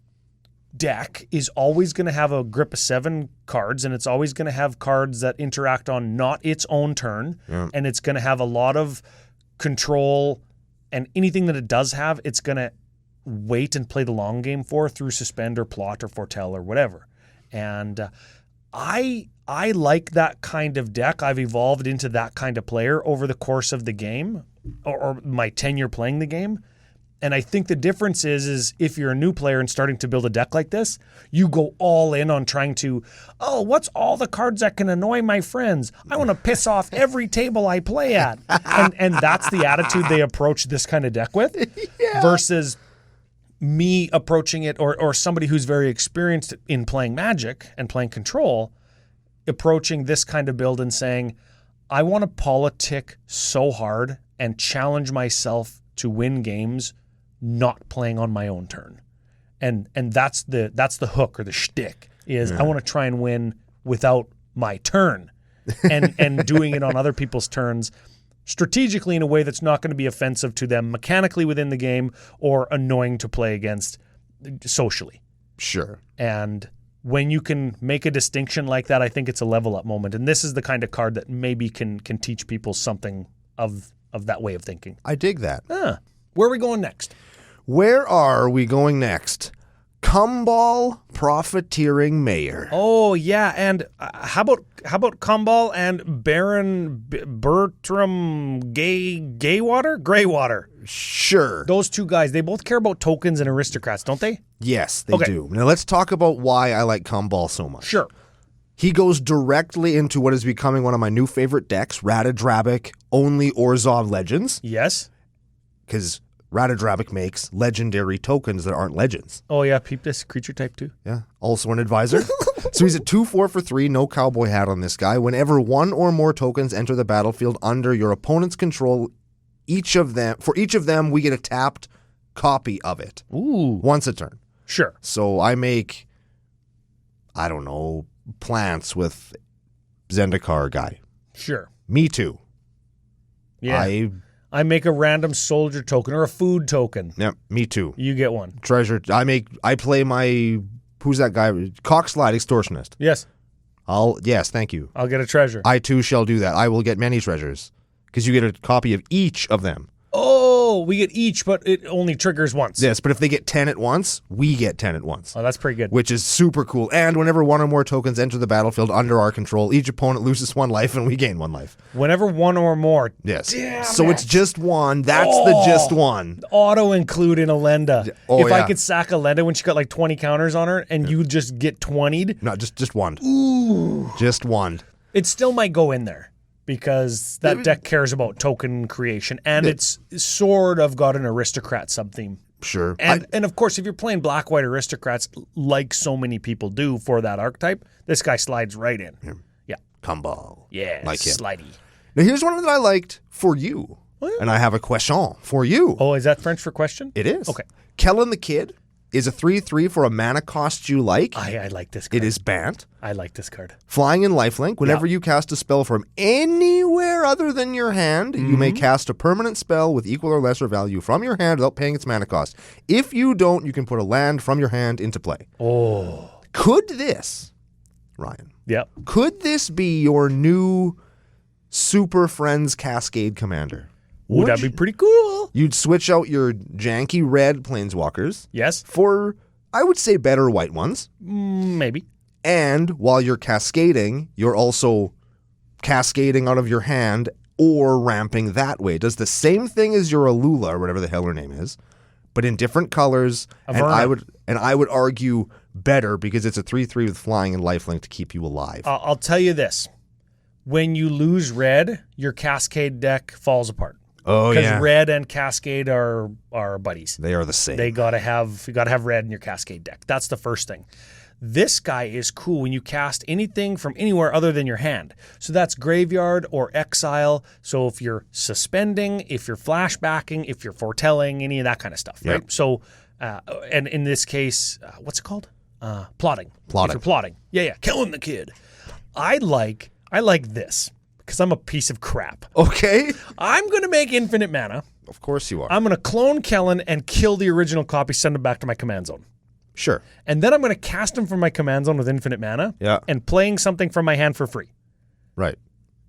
deck is always going to have a grip of 7 cards and it's always going to have cards that interact on not its own turn. Yeah. And it's going to have a lot of control. And anything that it does have, it's going to wait and play the long game for through suspend or plot or foretell or whatever. And I like that kind of deck. I've evolved into that kind of player over the course of the game or my tenure playing the game. And I think the difference is if you're a new player and starting to build a deck like this, you go all in on trying to, what's all the cards that can annoy my friends? I want to piss off every table I play at. And that's the attitude they approach this kind of deck with versus me approaching it or somebody who's very experienced in playing Magic and playing Control, approaching this kind of build and saying, I want to politic so hard and challenge myself to win games not playing on my own turn. And that's the hook or the shtick is I want to try and win without my turn and doing it on other people's turns strategically in a way that's not going to be offensive to them mechanically within the game or annoying to play against socially. Sure. And when you can make a distinction like that, I think it's a level up moment. And this is the kind of card that maybe can teach people something of that way of thinking. I dig that. Where are we going next? Where are we going next? Cumball Profiteering Mayor. Oh yeah, and how about Cumball and Baron Bertram Greywater? Sure. Those 2 guys, they both care about tokens and aristocrats, don't they? Yes, they do. Now let's talk about why I like Cumball so much. Sure. He goes directly into what is becoming one of my new favorite decks, Ratadrabic Only Orzhov Legends. Yes. Because Ratadrabic makes legendary tokens that aren't legends. Oh yeah, peep this creature type 2. Yeah, also an advisor. So he's a 2/4 for 3, no cowboy hat on this guy. Whenever 1 or more tokens enter the battlefield under your opponent's control, for each of them, we get a tapped copy of it. Ooh. Once a turn. Sure. So I make, I don't know, plants with Zendikar guy. Sure. Me too. Yeah. I make a random soldier token or a food token. Yeah, me too. You get one. Treasure. I play my, who's that guy? Cockslide Extortionist. Yes. Yes, thank you. I'll get a treasure. I too shall do that. I will get many treasures because you get a copy of each of them. Oh, we get each, but it only triggers once. Yes, but if they get 10 at once, we get 10 at once. Oh, that's pretty good. Which is super cool. And whenever one or more tokens enter the battlefield under our control, each opponent loses 1 life and we gain 1 life. Whenever one or more. Yes. Damn so it. It's just one. That's the just one. Auto include in Alenda. Oh, if I could sack Alenda when she got like 20 counters on her and you just get 20'd. No, just one. Ooh. Just one. It still might go in there. Because that deck cares about token creation, and it's sort of got an aristocrat sub-theme. Sure. And of course, if you're playing black-white aristocrats, like so many people do for that archetype, this guy slides right in. Yeah. Combo. Yeah, like him. slidey. Now, here's one that I liked for you, and I have a question for you. Oh, is that French for question? It is. Okay. Kellen the Kid is a 3/3 for a mana cost you like. I like this card. It is Bant. I like this card. Flying in lifelink. Whenever you cast a spell from anywhere other than your hand, you may cast a permanent spell with equal or lesser value from your hand without paying its mana cost. If you don't, you can put a land from your hand into play. Oh. Could this, Ryan, Yep. could this be your new Super Friends Cascade Commander? Ooh, that'd be pretty cool. You'd switch out your janky red Planeswalkers Yes. for, I would say, better white ones. Maybe. And while you're cascading, you're also cascading out of your hand or ramping that way. It does the same thing as your Alula or whatever the hell her name is, but in different colors. And I would argue better because it's a 3/3 with flying and lifelink to keep you alive. I'll tell you this. When you lose red, your Cascade deck falls apart. Oh, Because red and Cascade are buddies. They are the same. You gotta have red in your Cascade deck. That's the first thing. This guy is cool when you cast anything from anywhere other than your hand. So that's graveyard or exile. So if you're suspending, if you're flashbacking, if you're foretelling, any of that kind of stuff, right? Yep. So, and in this case, what's it called? Plotting. Plotting. If you're plotting. Yeah. Killing the kid. I like this because I'm a piece of crap. Okay. I'm going to make infinite mana. Of course you are. I'm going to clone Kellen and kill the original copy, send him back to my command zone. Sure. And then I'm going to cast him from my command zone with infinite mana and playing something from my hand for free. Right.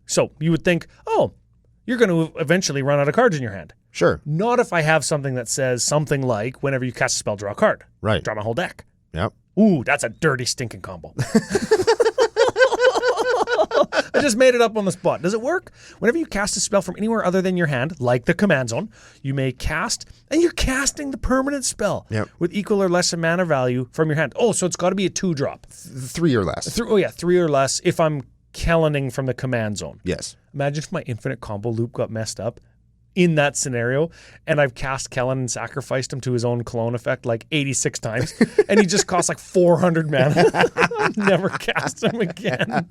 So you would think, oh, you're going to eventually run out of cards in your hand. Sure. Not if I have something that says something like, whenever you cast a spell, draw a card. Right. Draw my whole deck. Yep. Ooh, that's a dirty, stinking combo. I just made it up on the spot. Does it work? Whenever you cast a spell from anywhere other than your hand, like the command zone, you may cast, and you're casting the permanent spell with equal or less mana value from your hand. Oh, so it's got to be a 2-drop. 3 or less. 3 or less if I'm Kellening from the command zone. Yes. Imagine if my infinite combo loop got messed up in that scenario, and I've cast Kellen and sacrificed him to his own clone effect like 86 times, and he just costs like 400 mana. I'll never cast him again.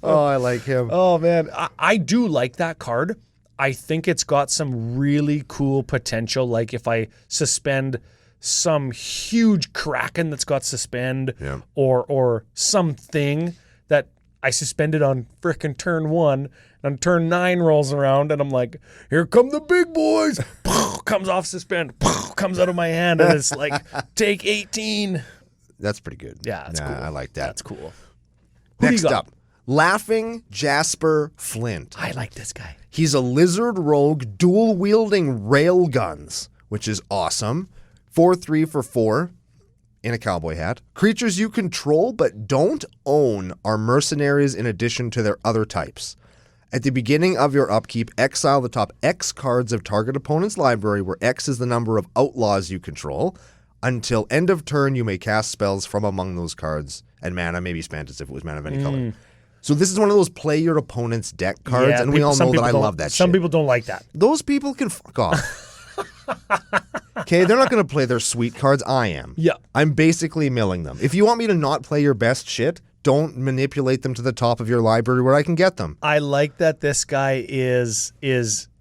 Oh, I like him. Oh, man. I do like that card. I think it's got some really cool potential. Like if I suspend some huge Kraken that's got suspend or something that I suspended on frickin' turn 1, and turn 9 rolls around, and I'm like, here come the big boys. Comes off suspend. Comes out of my hand, and it's like, take 18. That's pretty good. Yeah, that's cool. I like that. That's cool. Who Next up, Laughing Jasper Flint. I like this guy. He's a lizard rogue dual-wielding railguns, which is awesome. 4/3 for 4 in a cowboy hat. Creatures you control but don't own are mercenaries in addition to their other types. At the beginning of your upkeep, exile the top X cards of target opponent's library, where X is the number of outlaws you control. Until end of turn, you may cast spells from among those cards, and mana may be spent as if it was mana of any color. So this is one of those play your opponent's deck cards, and we all know that I love that shit. Some people don't like that. Those people can fuck off. Okay, they're not going to play their sweet cards. I am. Yeah. I'm basically milling them. If you want me to not play your best shit, don't manipulate them to the top of your library where I can get them. I like that this guy is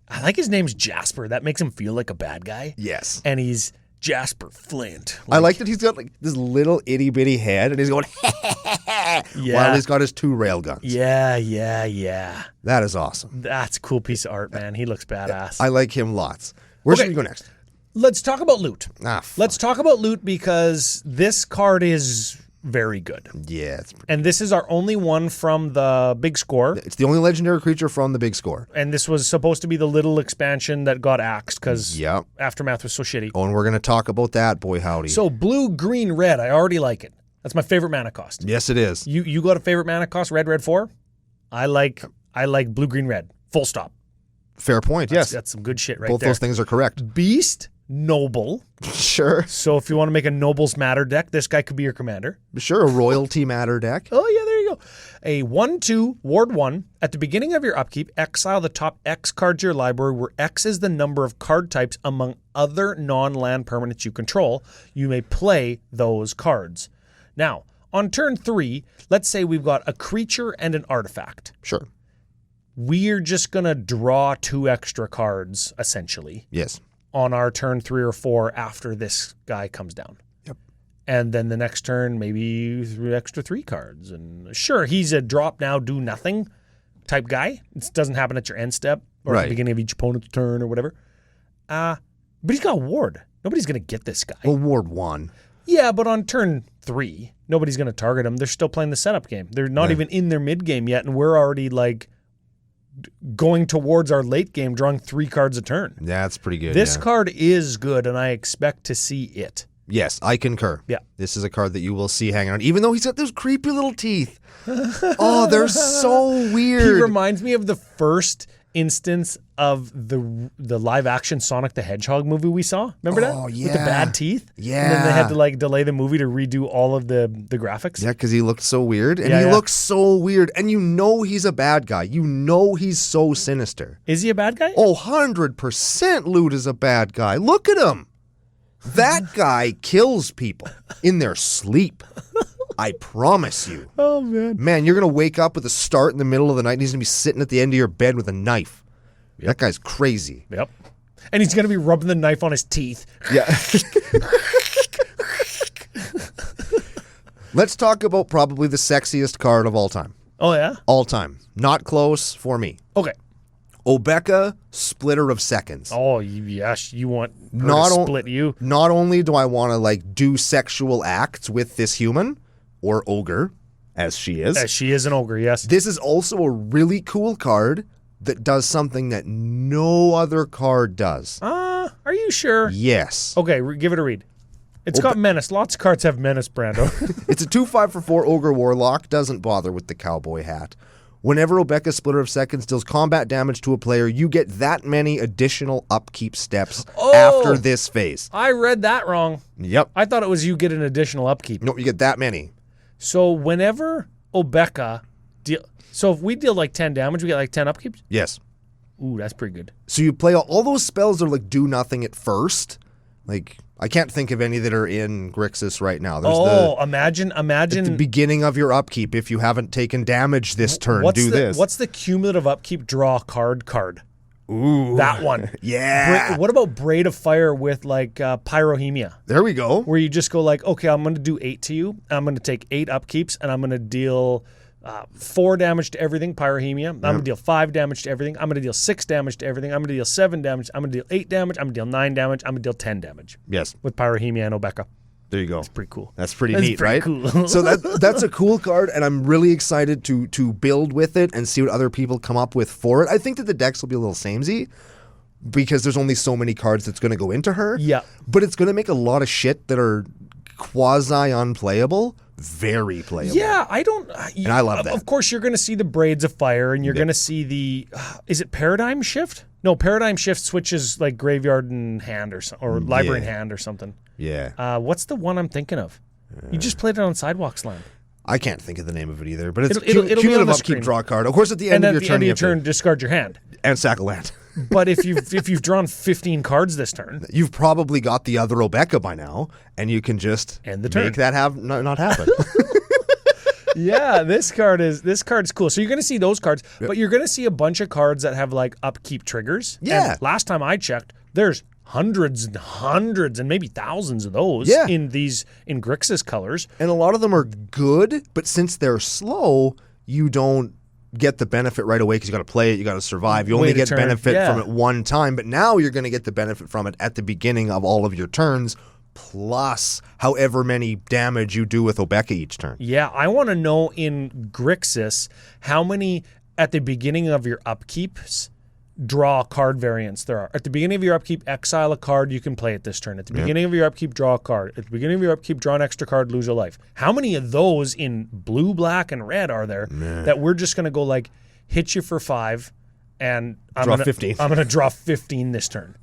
I like his name's Jasper. That makes him feel like a bad guy. Yes. And he's Jasper Flint. I like that he's got like this little itty bitty head and he's going while he's got his 2 railguns. Yeah. That is awesome. That's a cool piece of art, man. He looks badass. I like him lots. Where should we go next? Let's talk about loot. Fuck. Let's talk about loot because this card is very good. Yeah. And this is our only one from the big score. It's the only legendary creature from the big score. And this was supposed to be the little expansion that got axed because Aftermath was so shitty. Oh, and we're going to talk about that, boy howdy. So blue, green, red, I already like it. That's my favorite mana cost. Yes, it is. You got a favorite mana cost, red, 4? I like blue, green, red. Full stop. Fair point, yes. That's some good shit right Both there. those things are correct. Beast, noble. Sure. So if you want to make a Nobles Matter deck, this guy could be your commander. Sure, a Royalty Matter deck. Oh, yeah, there you go. A 1/2, Ward 1. At the beginning of your upkeep, exile the top X cards to your library, where X is the number of card types among other non-land permanents you control. You may play those cards. Now, on turn 3, let's say we've got a creature and an artifact. Sure. We're just going to draw 2 extra cards, essentially. Yes. On our turn 3 or 4 after this guy comes down. Yep. And then the next turn, maybe extra 3 cards. And sure, he's a drop now, do nothing type guy. It doesn't happen at your end step or at the beginning of each opponent's turn or whatever. But he's got a ward. Nobody's going to get this guy. Well, Ward 1. Yeah, but on turn 3, nobody's going to target him. They're still playing the setup game. They're not even in their mid game yet, and we're already like going towards our late game, drawing 3 cards a turn. Yeah, that's pretty good. This card is good, and I expect to see it. Yes, I concur. Yeah. This is a card that you will see hanging around, even though he's got those creepy little teeth. Oh, they're so weird. He reminds me of the first instance of the live action Sonic the Hedgehog movie we saw. Remember that? Oh, yeah. With the bad teeth? Yeah. And then they had to like delay the movie to redo all of the graphics. Yeah, because he looked so weird. And he looks so weird. And you know he's a bad guy. You know he's so sinister. Is he a bad guy? Oh, 100% Loot is a bad guy. Look at him. That guy kills people in their sleep. I promise you. Oh, man. Man, you're going to wake up with a start in the middle of the night and he's going to be sitting at the end of your bed with a knife. Yep. That guy's crazy. Yep. And he's going to be rubbing the knife on his teeth. Yeah. Let's talk about probably the sexiest card of all time. Oh, yeah? All time. Not close for me. Okay. Obeka, Splitter of Seconds. Oh, yes. You want her to split you. Not only do I want to like do sexual acts with this human or ogre, as she is. As she is an ogre, yes. This is also a really cool card that does something that no other card does. Are you sure? Yes. Okay, give it a read. It's got menace. Lots of cards have menace, Brando. It's a 2/5 for 4 Ogre Warlock. Doesn't bother with the cowboy hat. Whenever Obeka, Splitter of Seconds, deals combat damage to a player, you get that many additional upkeep steps after this phase. I read that wrong. Yep. I thought it was you get an additional upkeep. No, you get that many. So whenever Obeka so if we deal like 10 damage, we get like 10 upkeeps? Yes. Ooh, that's pretty good. So you play all those spells that are like do nothing at first. Like, I can't think of any that are in Grixis right now. There's imagine at the beginning of your upkeep, if you haven't taken damage this turn, this. What's the cumulative upkeep draw card? Ooh. That one. Yeah. What about Braid of Fire with like Pyrohemia? There we go. Where you just go like, okay, I'm going to do 8 to you. I'm going to take 8 upkeeps, and I'm going to deal 4 damage to everything, Pyrohemia. I'm going to deal 5 damage to everything. I'm going to deal 6 damage to everything. I'm going to deal 7 damage. I'm going to deal 8 damage. I'm going to deal 9 damage. I'm going to deal 10 damage. Yes. With Pyrohemia and Obeka. There you go. That's pretty cool. That's pretty neat, right? Cool. So that's a cool card, and I'm really excited to build with it and see what other people come up with for it. I think that the decks will be a little samey because there's only so many cards that's going to go into her. Yeah. But it's going to make a lot of shit that are quasi-unplayable very playable. Yeah, and I love that. Of course, you're going to see the Braids of Fire, and you're going to see the, is it Paradigm Shift? No, Paradigm Shift switches like Graveyard and Hand or Library and Hand or something. Yeah. What's the one I'm thinking of? You just played it on Sidewalk Slam. I can't think of the name of it either, but it's it'll cumulative upkeep screen. Draw card. Of course, at the end of your turn, discard your hand and sack a land. But if you've drawn 15 cards this turn, you've probably got the other Obeka by now, and you can just end the turn. Make that not happen. Yeah, this card's cool. So you're going to see those cards, but you're going to see a bunch of cards that have like upkeep triggers. Yeah. And last time I checked, there's hundreds and hundreds and maybe thousands of those in Grixis colors. And a lot of them are good, but since they're slow, you don't get the benefit right away because you got to play it, you got to survive. You only get benefit from it one time, but now you're going to get the benefit from it at the beginning of all of your turns, plus however many damage you do with Obeka each turn. Yeah, I want to know in Grixis how many at the beginning of your upkeeps draw card variants there are. At the beginning of your upkeep, exile a card, you can play it this turn. At the beginning of your upkeep, draw a card. At the beginning of your upkeep, draw an extra card, lose a life. How many of those in blue, black, and red are there that we're just going to go like, hit you for 5, and I'm draw 15. I'm going to draw 15 this turn.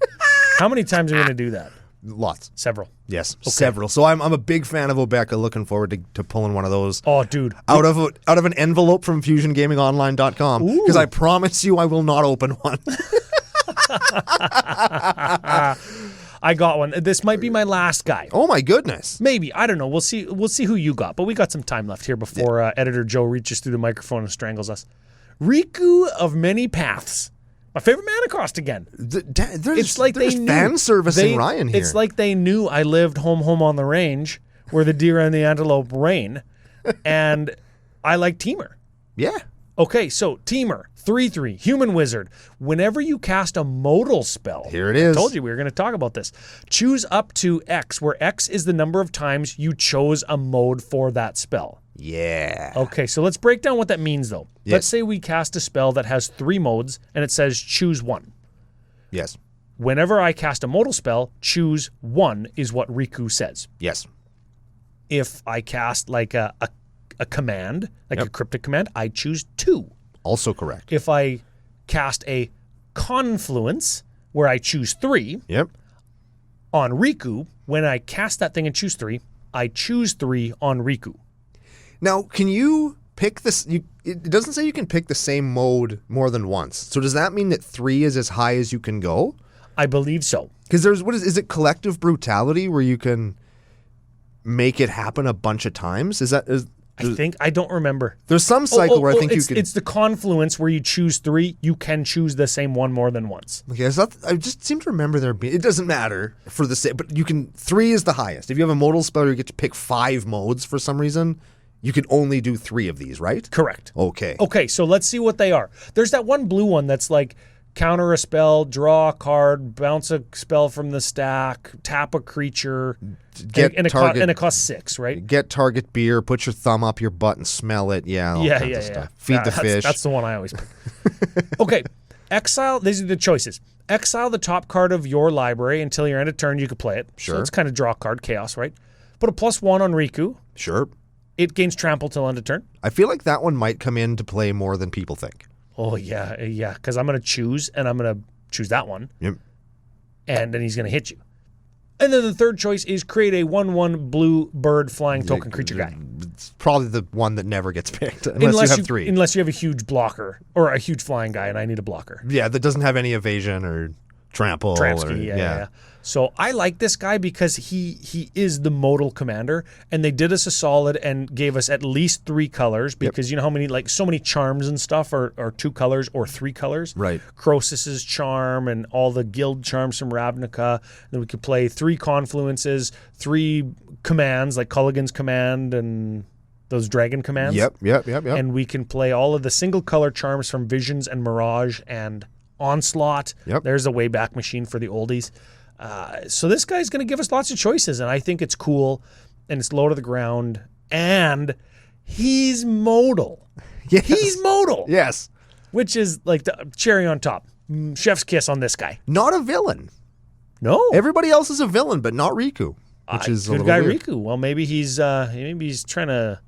How many times are we going to do that? Lots. Several. Yes, several. So I'm a big fan of Obeka. Looking forward to pulling one of those. Oh, dude. Out of an envelope from FusionGamingOnline.com, because I promise you I will not open one. I got one. This might be my last guy. Oh my goodness. Maybe. I don't know. We'll see who you got. But we got some time left here before editor Joe reaches through the microphone and strangles us. Riku of Many Paths. My favorite mana cost again. There's fan servicing Ryan here. It's like they knew I lived home on the range where the deer and the antelope reign, and I like Teamer. Yeah. Okay, so Teamer, 3/3, human wizard. Whenever you cast a modal spell, here it is. I told you we were going to talk about this. Choose up to X, where X is the number of times you chose a mode for that spell. Yeah. Okay, so let's break down what that means, though. Yes. Let's say we cast a spell that has 3 modes, and it says choose 1. Yes. Whenever I cast a modal spell, choose 1 is what Riku says. Yes. If I cast like a command, like a cryptic command, I choose 2. Also correct. If I cast a confluence, where I choose 3, on Riku, when I cast that thing and choose 3, I choose 3 on Riku. Now, can you pick this? It doesn't say you can pick the same mode more than once. So does that mean that 3 is as high as you can go? I believe so. Because is it collective brutality where you can make it happen a bunch of times? I don't remember. There's some cycle where I think you can. It's the confluence where you choose 3. You can choose the same one more than once. Okay, I just seem to remember there being. It doesn't matter for the same, but you can. 3 is the highest. If you have a modal spell, you get to pick 5 modes for some reason. You can only do 3 of these, right? Correct. Okay. Okay, so let's see what they are. There's that one blue one that's like counter a spell, draw a card, bounce a spell from the stack, tap a creature, and it costs 6, right? Get target beer, put your thumb up your butt and smell it. Yeah, all kinds of stuff. Feed the fish. That's the one I always pick. Okay, exile, these are the choices. Exile the top card of your library until your end of turn, you could play it. Sure. So it's kind of draw card, chaos, right? Put a +1 on Riku. Sure. It gains trample till end of turn. I feel like that one might come into play more than people think. Oh, yeah, because I'm going to choose, and I'm going to choose that one. Yep. And then he's going to hit you. And then the third choice is create a 1/1 blue bird flying token creature guy. It's probably the one that never gets picked, unless you have 3. Unless you have a huge blocker, or a huge flying guy, and I need a blocker. Yeah, that doesn't have any evasion or trample. Tramsky, yeah. So I like this guy because he is the modal commander, and they did us a solid and gave us at least 3 colors because you know how many, like so many charms and stuff are 2 colors or 3 colors. Right. Crosis's charm and all the guild charms from Ravnica. Then we could play 3 confluences, 3 commands like Culligan's command and those dragon commands. Yep. And we can play all of the single color charms from Visions and Mirage and Onslaught. Yep. There's a Wayback Machine for the oldies. So this guy's going to give us lots of choices, and I think it's cool, and it's low to the ground, and he's modal. Yes. He's modal. Yes. Which is like the cherry on top. Chef's kiss on this guy. Not a villain. No. Everybody else is a villain, but not Riku, which is a good little guy weird. Riku. Well, maybe he's trying to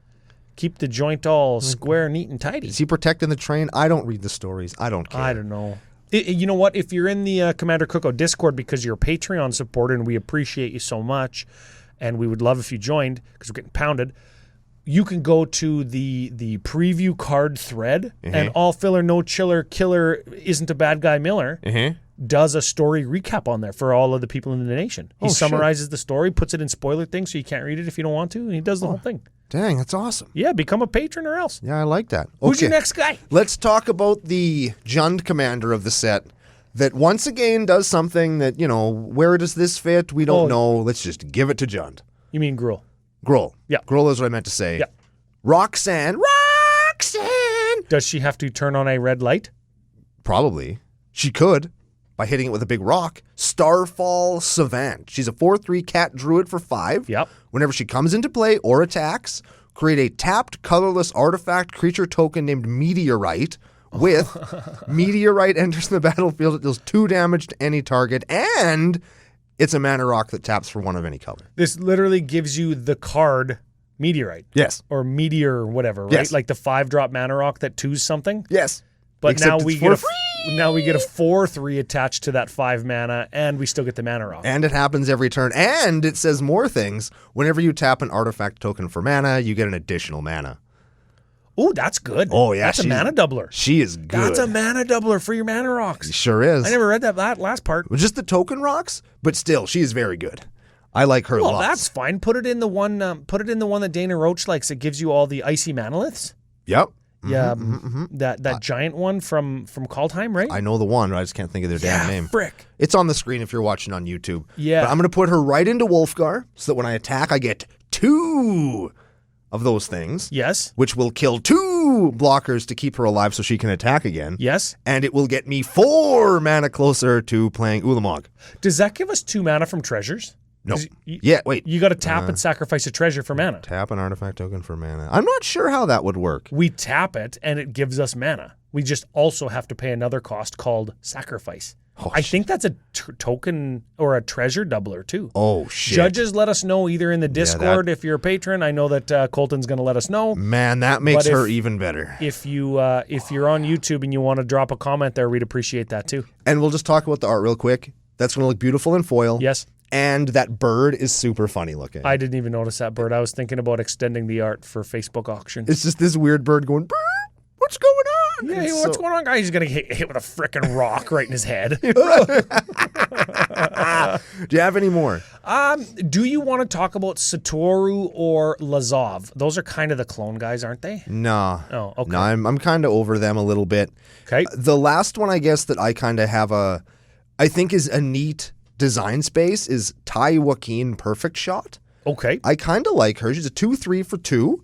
keep the joint all square, neat, and tidy. Is he protecting the train? I don't read the stories. I don't care. I don't know. You know what? If you're in the Commander Cookout Discord because you're a Patreon supporter and we appreciate you so much, and we would love if you joined because we're getting pounded, you can go to the preview card thread, and All Filler, No Chiller, Killer Isn't a Bad Guy Miller does a story recap on there for all of the people in the nation. He summarizes the story, puts it in spoiler things so you can't read it if you don't want to, and he does the whole thing. Dang, that's awesome. Yeah, become a patron or else. Yeah, I like that. Okay. Who's your next guy? Let's talk about the Jund commander of the set, that once again does something that, where does this fit? We don't know. Let's just give it to Jund. You mean Gruul? Gruul. Yeah. Gruul is what I meant to say. Yeah. Roxanne. Does she have to turn on a red light? Probably. She could by hitting it with a big rock. Starfall Savant. She's a 4/3 cat druid for 5. Yep. Whenever she comes into play or attacks, create a tapped colorless artifact creature token named Meteorite. With Meteorite enters the battlefield, it deals 2 damage to any target, and it's a mana rock that taps for 1 of any color. This literally gives you the card Meteorite. Yes. Or Meteor or whatever, right? Yes. Like the 5-drop mana rock that 2's something. Yes. But Except now we get a 4/3 attached to that 5 mana, and we still get the mana rock. And it happens every turn, and it says more things. Whenever you tap an artifact token for mana, you get an additional mana. Oh, that's good. Oh, yeah. That's a mana doubler. She is good. That's a mana doubler for your mana rocks. She sure is. I never read that last part. Just the token rocks, but still, she is very good. I like her lots. Well, that's fine. Put it in the one that Dana Roach likes. It gives you all the icy manoliths. Yep. Yeah, that giant one from Kaldheim, right? I know the one, but I just can't think of their damn name. Frick. It's on the screen if you're watching on YouTube. Yeah. But I'm going to put her right into Wolfgar so that when I attack, I get 2 of those things. Yes. Which will kill 2 blockers to keep her alive so she can attack again. Yes. And it will get me 4 mana closer to playing Ulamog. Does that give us 2 mana from treasures? No. Wait. You got to tap and sacrifice a treasure for mana. Tap an artifact token for mana. I'm not sure how that would work. We tap it, and it gives us mana. We just also have to pay another cost called sacrifice. I think that's a token or a treasure doubler, too. Oh, shit. Judges, let us know either in the Discord if you're a patron. I know that Colton's going to let us know. Man, that makes her even better. If you're on YouTube and you want to drop a comment there, we'd appreciate that, too. And we'll just talk about the art real quick. That's going to look beautiful in foil. Yes. And that bird is super funny looking. I didn't even notice that bird. I was thinking about extending the art for Facebook auctions. It's just this weird bird going, "Brr, what's going on?" Yeah, hey, what's going on, guys? He's going to get hit with a frickin' rock right in his head. Do you have any more? Do you want to talk about Satoru or Lazov? Those are kind of the clone guys, aren't they? No. Oh, okay. No, I'm kind of over them a little bit. Okay. The last one, I guess, that I kind of have I think is a neat design space is Tai Joaquin Perfect Shot. Okay. I kind of like her. She's a 2/3 for 2.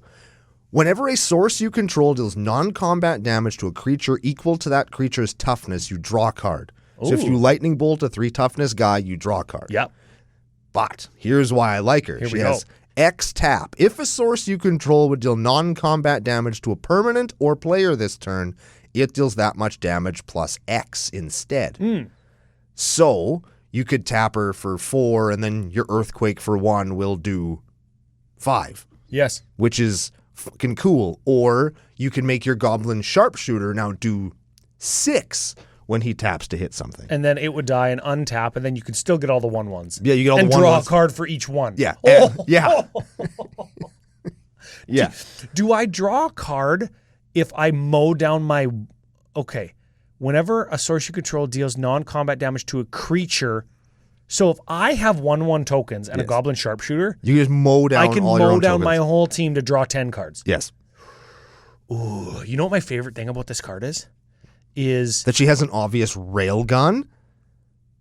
Whenever a source you control deals non-combat damage to a creature equal to that creature's toughness, you draw a card. So if you lightning bolt a 3 toughness guy, you draw a card. Yep. But here's why I like her. She has X tap. If a source you control would deal non-combat damage to a permanent or player this turn, it deals that much damage plus X instead. So you could tap her for 4, and then your Earthquake for 1 will do 5. Yes. Which is fucking cool. Or you can make your Goblin Sharpshooter now do 6 when he taps to hit something. And then it would die and untap, and then you could still get all the 1/1s. Yeah, you get all the 1/1s. And draw a card for each one. Yeah. Oh. Yeah. Do I draw a card if I mow down my... Okay. Whenever a source you control deals non-combat damage to a creature... So if I have 1/1 tokens and a Goblin Sharpshooter... You just mow down I can all your mow own down tokens. my whole team to draw 10 cards. Yes. Ooh, you know what my favorite thing about this card is? Is... That she has an obvious railgun?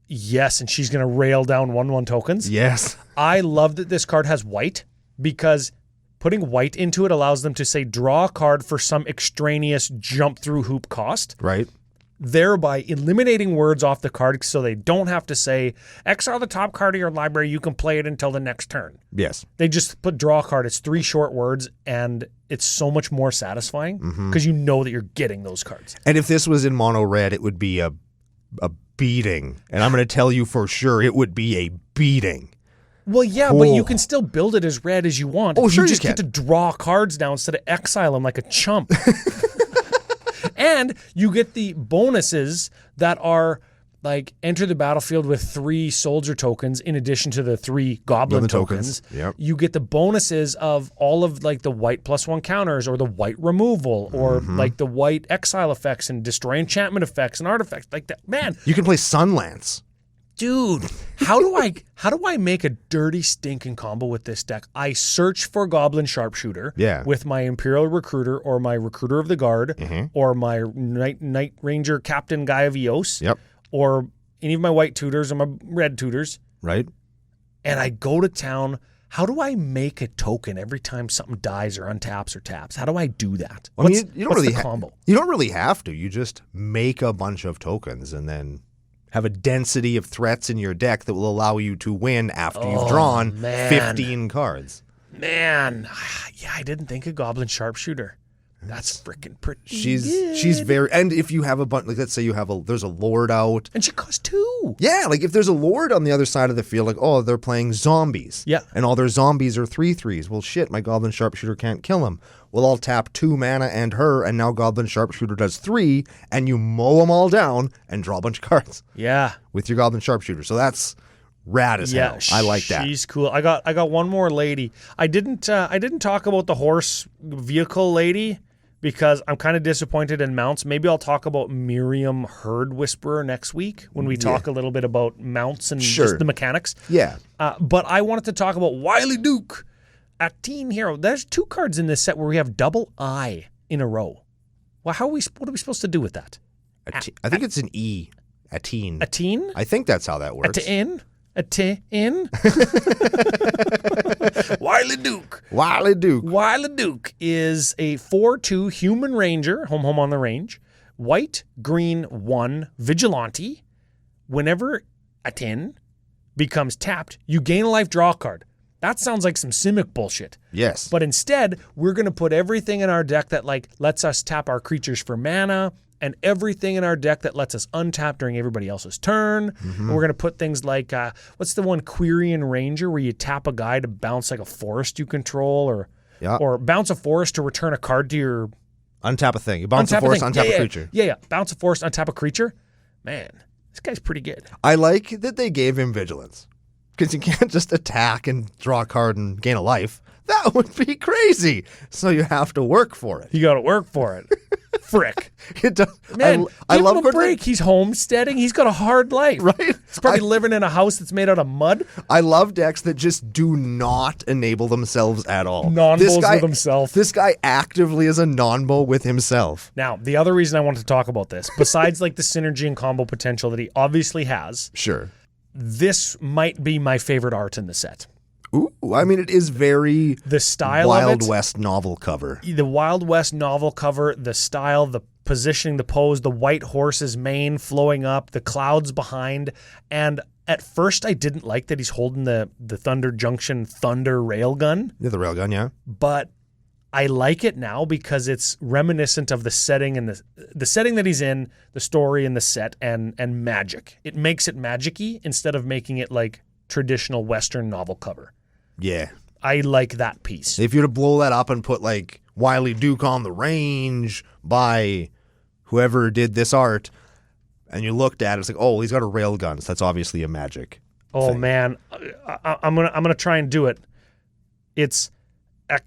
Yes, and she's going to rail down 1/1 tokens. Yes. I love that this card has white because putting white into it allows them to say draw a card for some extraneous jump through hoop cost. Right. Thereby eliminating words off the card so they don't have to say, exile the top card of your library, you can play it until the next turn. Yes. They just put draw a card. It's 3 short words, and it's so much more satisfying because you know that you're getting those cards. And if this was in mono red, it would be a beating. And I'm going to tell you for sure, it would be a beating. Well, yeah, but you can still build it as red as you want. Oh, sure you just you get to draw cards now instead of exile them like a chump. And you get the bonuses that are like enter the battlefield with 3 soldier tokens in addition to the 3 goblin tokens. Yep. You get the bonuses of all of like the white +1 counters or the white removal or like the white exile effects and destroy enchantment effects and artifacts like that. Man, You can play Sunlance. dude, how do I make a dirty stinking combo with this deck? I search for Goblin Sharpshooter with my Imperial Recruiter or my Recruiter of the Guard or my Night Ranger Captain Guy of Eos. Yep. or any of my white tutors or my red tutors, Right? and I go to town, how do I make a token every time something dies or untaps or taps? How do I do that? I mean, you don't what's really the combo? You don't really have to. You just make a bunch of tokens and then have a density of threats in your deck that will allow you to win after you've drawn man. 15 cards. Man, yeah, I didn't think of Goblin Sharpshooter. That's freaking pretty good. She's very, and if you have a bunch, like let's say there's a Lord out. And she costs 2. Yeah, like if there's a Lord on the other side of the field, like, oh, they're playing zombies. Yeah. And all their zombies are 3/3s. Well, shit, my Goblin Sharpshooter can't kill him. Well, I'll tap 2 mana and her, and now Goblin Sharpshooter does 3, and you mow them all down and draw a bunch of cards Yeah. with your Goblin Sharpshooter. So that's rad as hell. I like that. She's cool. I got one more lady. I didn't talk about the horse vehicle lady because I'm kind of disappointed in mounts. Maybe I'll talk about Miriam Herd Whisperer next week when we talk a little bit about mounts and just the mechanics. Yeah. But I wanted to talk about Wily Duke, a teen hero. There's 2 cards in this set where we have double I in a row. Well, what are we supposed to do with that? I think it's an E. A teen. A teen? I think that's how that works. A teen? A teen? Wily Duke. Wily Duke. Wily Duke is a 4/2 human ranger, home on the range, white, green, 1, vigilante. Whenever a 10 becomes tapped, you gain a life, draw a card. That sounds like some Simic bullshit. Yes. But instead, we're going to put everything in our deck that lets us tap our creatures for mana, and everything in our deck that lets us untap during everybody else's turn. And we're going to put things like, what's the one, Quirion Ranger, where you tap a guy to bounce like a forest you control, or bounce a forest to return a card to your... Untap a thing. You bounce a forest, untap a creature. Yeah. Bounce a forest, untap a creature. Man, this guy's pretty good. I like that they gave him vigilance. Because you can't just attack and draw a card and gain a life. That would be crazy. So you have to work for it. You got to work for it. Frick. It does. Man, I give love him a break. He's homesteading. He's got a hard life. Right? He's probably living in a house that's made out of mud. I love decks that just do not enable themselves at all. Non-bowls with himself. This guy actively is a non-bow with himself. Now, the other reason I wanted to talk about this, besides like the synergy and combo potential that he obviously has, Sure. this might be my favorite art in the set. Ooh, I mean, it is very the style Wild of it, West novel cover. The Wild West novel cover, the style, the positioning, the pose, the white horse's mane flowing up, the clouds behind. And at first I didn't like that he's holding the Thunder Junction Thunder railgun. Yeah, the railgun, yeah. But I like it now because it's reminiscent of the setting and the setting that he's in, the story and the set and magic. It makes it magic-y instead of making it like traditional Western novel cover. Yeah. I like that piece. If you were to blow that up and put like Wily Duke on the range by whoever did this art, and you looked at it, it's like, oh, he's got a railgun. So that's obviously a magic. Oh thing. man, I'm gonna try and do it. It's a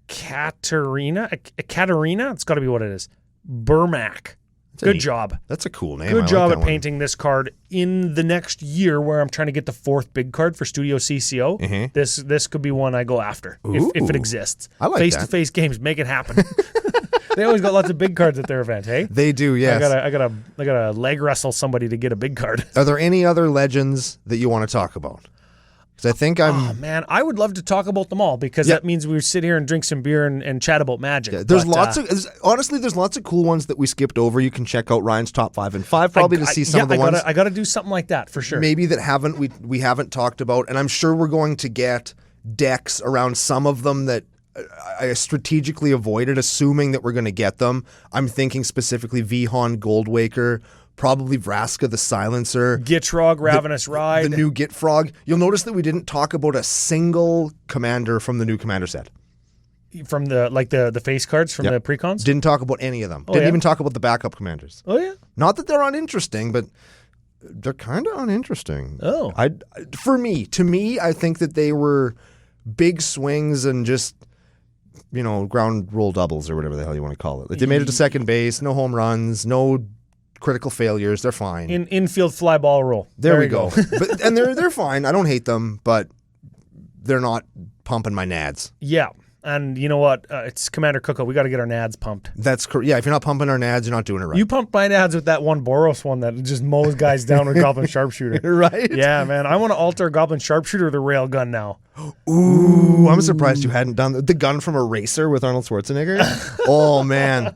Katerina. It's got to be what it is. Burmac. Good job. That's a cool name. Good job at painting this card in the next year where I'm trying to get the 4th big card for Studio CCO. Mm-hmm. This could be one I go after if it exists. I like Face-to-face games, make it happen. They always got lots of big cards at their event, hey? They do, yes. I gotta leg wrestle somebody to get a big card. Are there any other legends that you want to talk about? Because I think Oh man, I would love to talk about them all because that means we sit here and drink some beer and chat about Magic. Yeah, there's lots of cool ones that we skipped over. You can check out Ryan's top 5 and 5 probably to see some of the ones. I gotta do something like that for sure. Maybe that we haven't talked about, and I'm sure we're going to get decks around some of them that I strategically avoided, assuming that we're going to get them. I'm thinking specifically Vihon Goldwaker. Probably Vraska the Silencer. Gitrog, Ravenous Ride. The new Gitfrog. You'll notice that we didn't talk about a single commander from the new commander set. From the face cards from the precons? Didn't talk about any of them. Didn't even talk about the backup commanders. Oh, yeah? Not that they're uninteresting, but they're kind of uninteresting. Oh. To me, I think that they were big swings and just, ground rule doubles or whatever the hell you want to call it. Like they made it to second base, no home runs, no critical failures. They're fine. Infield fly ball rule. There we go. And they're fine. I don't hate them, but they're not pumping my nads. Yeah. And you know what? It's Commander Cookout. We got to get our nads pumped. That's correct. Yeah, if you're not pumping our nads, you're not doing it right. You pumped my nads with that one Boros one that just mows guys down with Goblin Sharpshooter. Right? Yeah, man. I want to alter Goblin Sharpshooter with a railgun now. Ooh, I'm surprised you hadn't done the gun from Eraser with Arnold Schwarzenegger. Oh, man.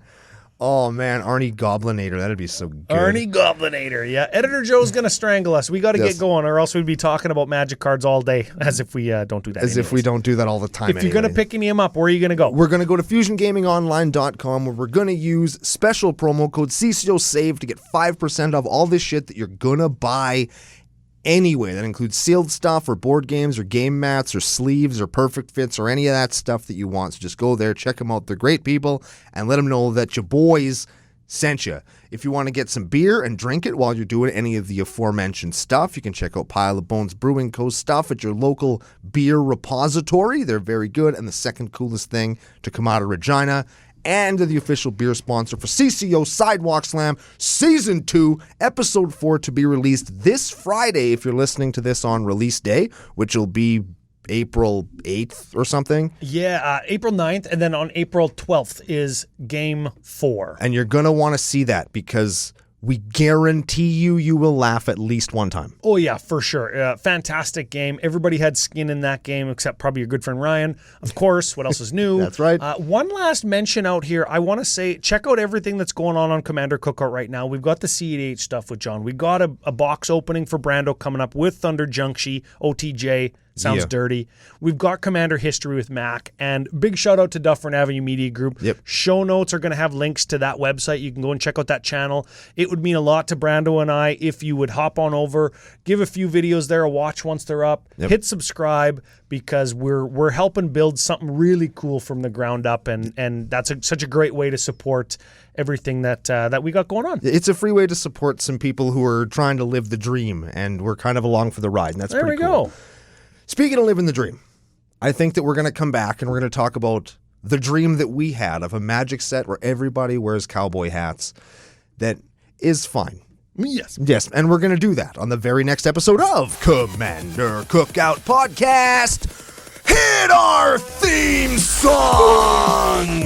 Arnie Goblinator. That'd be so good. Arnie Goblinator, yeah. Editor Joe's going to strangle us. We got to get going, or else we'd be talking about Magic cards all day, as if we don't do that. If we don't do that all the time. If you're going to pick any of them up, where are you going to go? We're going to go to FusionGamingOnline.com, where we're going to use special promo code CCO SAVE to get 5% off all this shit that you're going to buy anyway. That includes sealed stuff or board games or game mats or sleeves or perfect fits or any of that stuff that you want. So just go there, check them out. They're great people, and let them know that your boys sent you. If you want to get some beer and drink it while you're doing any of the aforementioned stuff, you can check out Pile of Bones Brewing Co. stuff at your local beer repository. They're very good and the second coolest thing to come out of Regina. And the official beer sponsor for CCO Sidewalk Slam Season 2, Episode 4, to be released this Friday if you're listening to this on release day, which will be April 8th or something. Yeah, April 9th, and then on April 12th is Game 4. And you're going to want to see that because we guarantee you will laugh at least one time. Oh, yeah, for sure. Fantastic game. Everybody had skin in that game except probably your good friend Ryan. Of course, what else is new? That's right. One last mention out here. I want to say, check out everything that's going on Commander Cookout right now. We've got the EDH stuff with John. We got a box opening for Brando coming up with Thunder Junction, OTJ. Sounds dirty. We've got Commander History with Mac, and big shout out to Dufferin Avenue Media Group. Yep. Show notes are going to have links to that website. You can go and check out that channel. It would mean a lot to Brando and I if you would hop on over, give a few videos there a watch once they're up, hit subscribe, because we're helping build something really cool from the ground up, and that's such a great way to support everything that we got going on. It's a free way to support some people who are trying to live the dream, and we're kind of along for the ride, and that's pretty cool. There we go. Speaking of living the dream, I think that we're going to come back and we're going to talk about the dream that we had of a Magic set where everybody wears cowboy hats that is fine. Yes. Yes, and we're going to do that on the very next episode of Commander Cookout Podcast. Hit our theme song!